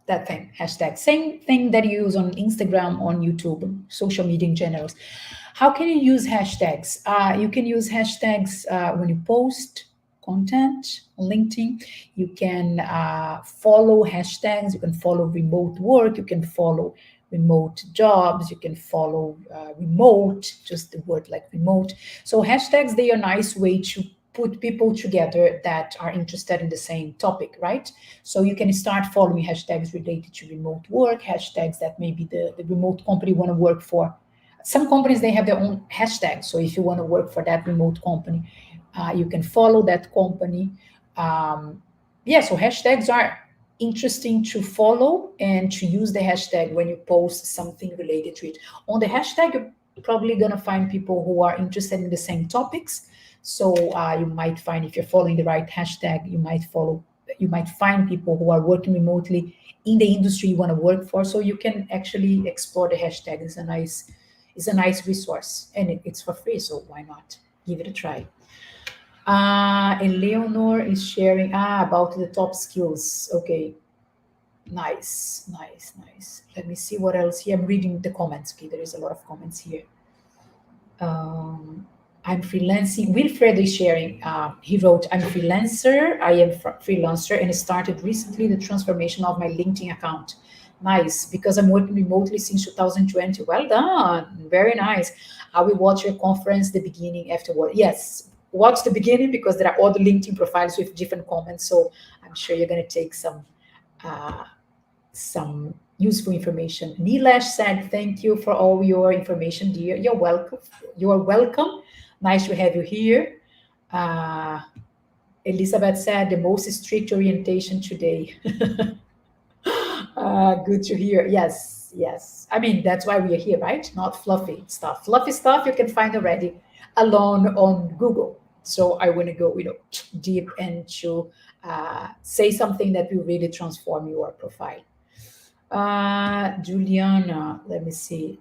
That thing, hashtag, same thing that you use on Instagram, on YouTube, social media in general. How can you use hashtags? You can use hashtags when you post content on LinkedIn. You can follow hashtags. You can follow remote work. You can follow remote jobs. You can follow remote, just the word like remote. So hashtags, they are a nice way to put people together that are interested in the same topic, right? So you can start following hashtags related to remote work, hashtags that maybe the remote company want to work for. Some companies, they have their own hashtags. So if you want to work for that remote company, you can follow that company. So hashtags are interesting to follow and to use the hashtag when you post something related to it. On the hashtag, you're probably going to find people who are interested in the same topics. So you might find, if you're following the right hashtag, you might find people who are working remotely in the industry you want to work for. So you can actually explore the hashtag. It's a nice resource, and it's for free. So why not give it a try? Eleanor is sharing about the top skills. Okay, nice. Let me see what else here. I'm reading the comments. Okay, there is a lot of comments here. I'm freelancing. Wilfred is sharing. He wrote, I'm freelancer. I am freelancer and started recently the transformation of my LinkedIn account. Nice, because I'm working remotely since 2020. Well done. Very nice. I will watch your conference, the beginning afterward. Yes, watch the beginning, because there are other LinkedIn profiles with different comments. So I'm sure you're going to take some useful information. Nilesh said, thank you for all your information, dear. You're welcome. You're welcome. Nice to have you here. Elizabeth said, the most strict orientation today. Good to hear. Yes. I mean, that's why we are here, right? Not fluffy stuff. Fluffy stuff you can find already alone on Google. So I want to go, deep into say something that will really transform your profile. Juliana, let me see.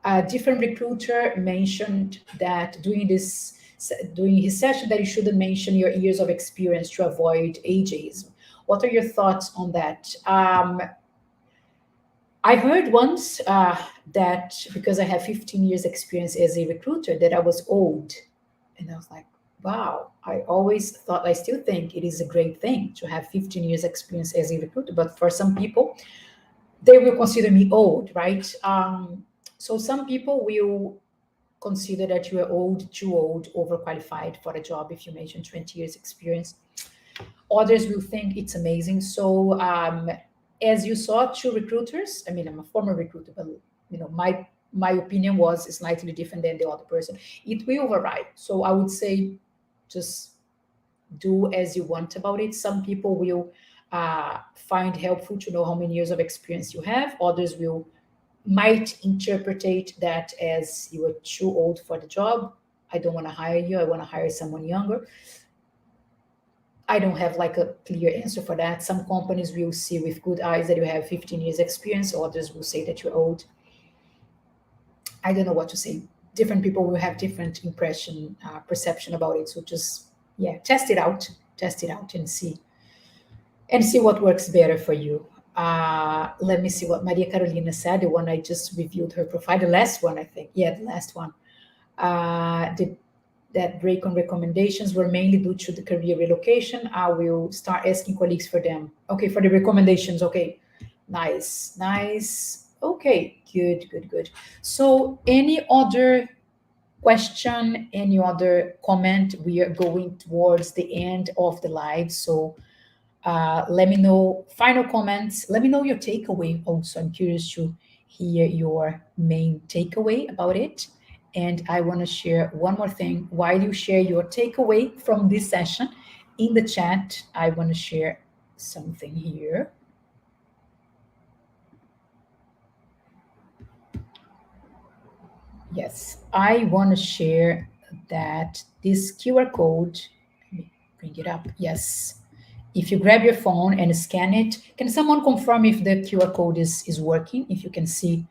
A different recruiter mentioned that doing this during his session that you shouldn't mention your years of experience to avoid ageism. What are your thoughts on that? I heard once that because I have 15 years experience as a recruiter, that I was old. And I was like, wow, I always thought, I still think it is a great thing to have 15 years experience as a recruiter. But for some people, they will consider me old, right? So some people will consider that you are old, too old, overqualified for a job if you mention 20 years experience. Others will think it's amazing. So as you saw, two recruiters. I mean, I'm a former recruiter, but my opinion was slightly different than the other person. It will vary. So I would say, just do as you want about it. Some people will find helpful to know how many years of experience you have. Others will might interpret that as you are too old for the job. I don't want to hire you. I want to hire someone younger. I don't have like a clear answer for that. Some companies will see with good eyes that you have 15 years experience. Others will say that you're old. I don't know what to say. Different people will have different perception about it. So just, yeah, test it out and see what works better for you. Let me see what Maria Carolina said, the one I just reviewed her profile, the last one, I think. Yeah, the last one. That break on recommendations were mainly due to the career relocation. I will start asking colleagues for them. Okay, for the recommendations. Okay, nice. Okay, good. So any other question, any other comment? We are going towards the end of the live. So let me know final comments. Let me know your takeaway also. I'm curious to hear your main takeaway about it. And I want to share one more thing. While you share your takeaway from this session in the chat, I want to share something here. Yes, I want to share that this QR code, let me bring it up. Yes. If you grab your phone and scan it, can someone confirm if the QR code is working? If you can see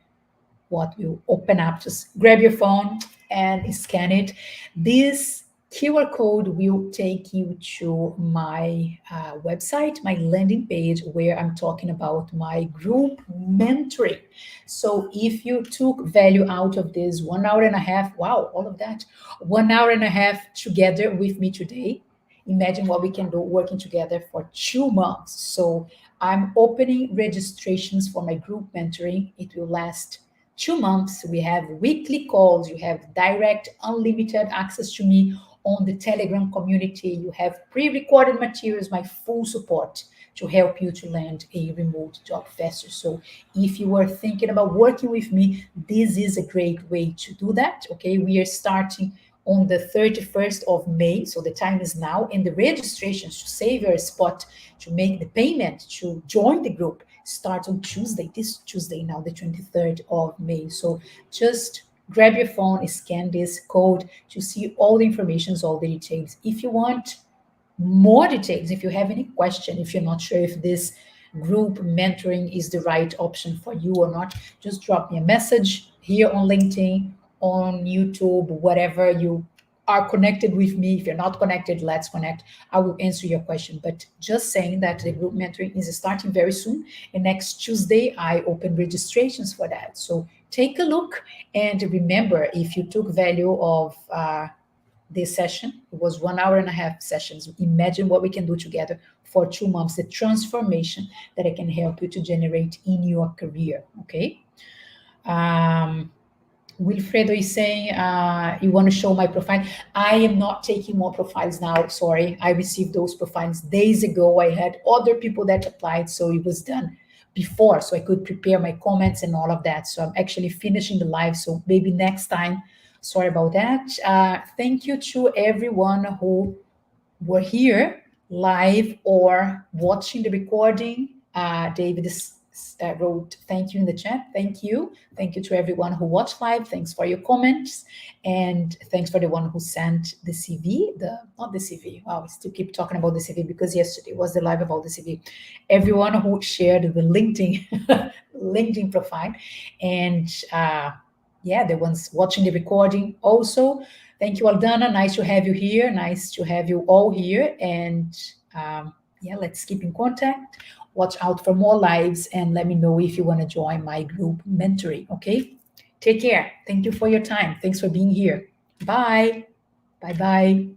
what will open up, just grab your phone and scan it. This QR code will take you to my website, my landing page, where I'm talking about my group mentoring. So if you took value out of this 1 hour and a half, wow, all of that, 1 hour and a half together with me today, imagine what we can do working together for 2 months. So I'm opening registrations for my group mentoring. It will last 2 months. We have weekly calls. You have direct, unlimited access to me on the Telegram community. You have pre-recorded materials, my full support to help you to land a remote job faster. So if you are thinking about working with me, this is a great way to do that. Okay, we are starting on the 31st of May. So the time is now. And the registrations to save your spot, to make the payment, to join the group, starts on Tuesday, this Tuesday now, the 23rd of May. So just grab your phone, scan this code to see all the information, all the details. If you want more details, if you have any question, if you're not sure if this group mentoring is the right option for you or not, just drop me a message here on LinkedIn, on YouTube, whatever you are connected with me. If you're not connected, let's connect. I will answer your question. But just saying that the group mentoring is starting very soon. And next Tuesday, I open registrations for that. So take a look and remember, if you took value of this session, it was 1 hour and a half sessions. Imagine what we can do together for 2 months, the transformation that I can help you to generate in your career. Okay. Wilfredo is saying, you want to show my profile. I am not taking more profiles now. Sorry. I received those profiles days ago. I had other people that applied, so it was done before, so I could prepare my comments and all of that. So I'm actually finishing the live. So maybe next time. Sorry about that. Thank you to everyone who were here live or watching the recording. David wrote thank you in the chat. Thank you to everyone who watched live. Thanks for your comments, and thanks for the one who sent the CV. Not the CV. Wow, we still keep talking about the CV because yesterday was the live about the CV. Everyone who shared the LinkedIn LinkedIn profile, and yeah, the ones watching the recording also. Thank you, Aldana. Nice to have you here. Nice to have you all here. And yeah, let's keep in contact. Watch out for more lives and let me know if you want to join my group mentoring. Okay. Take care. Thank you for your time. Thanks for being here. Bye. Bye bye.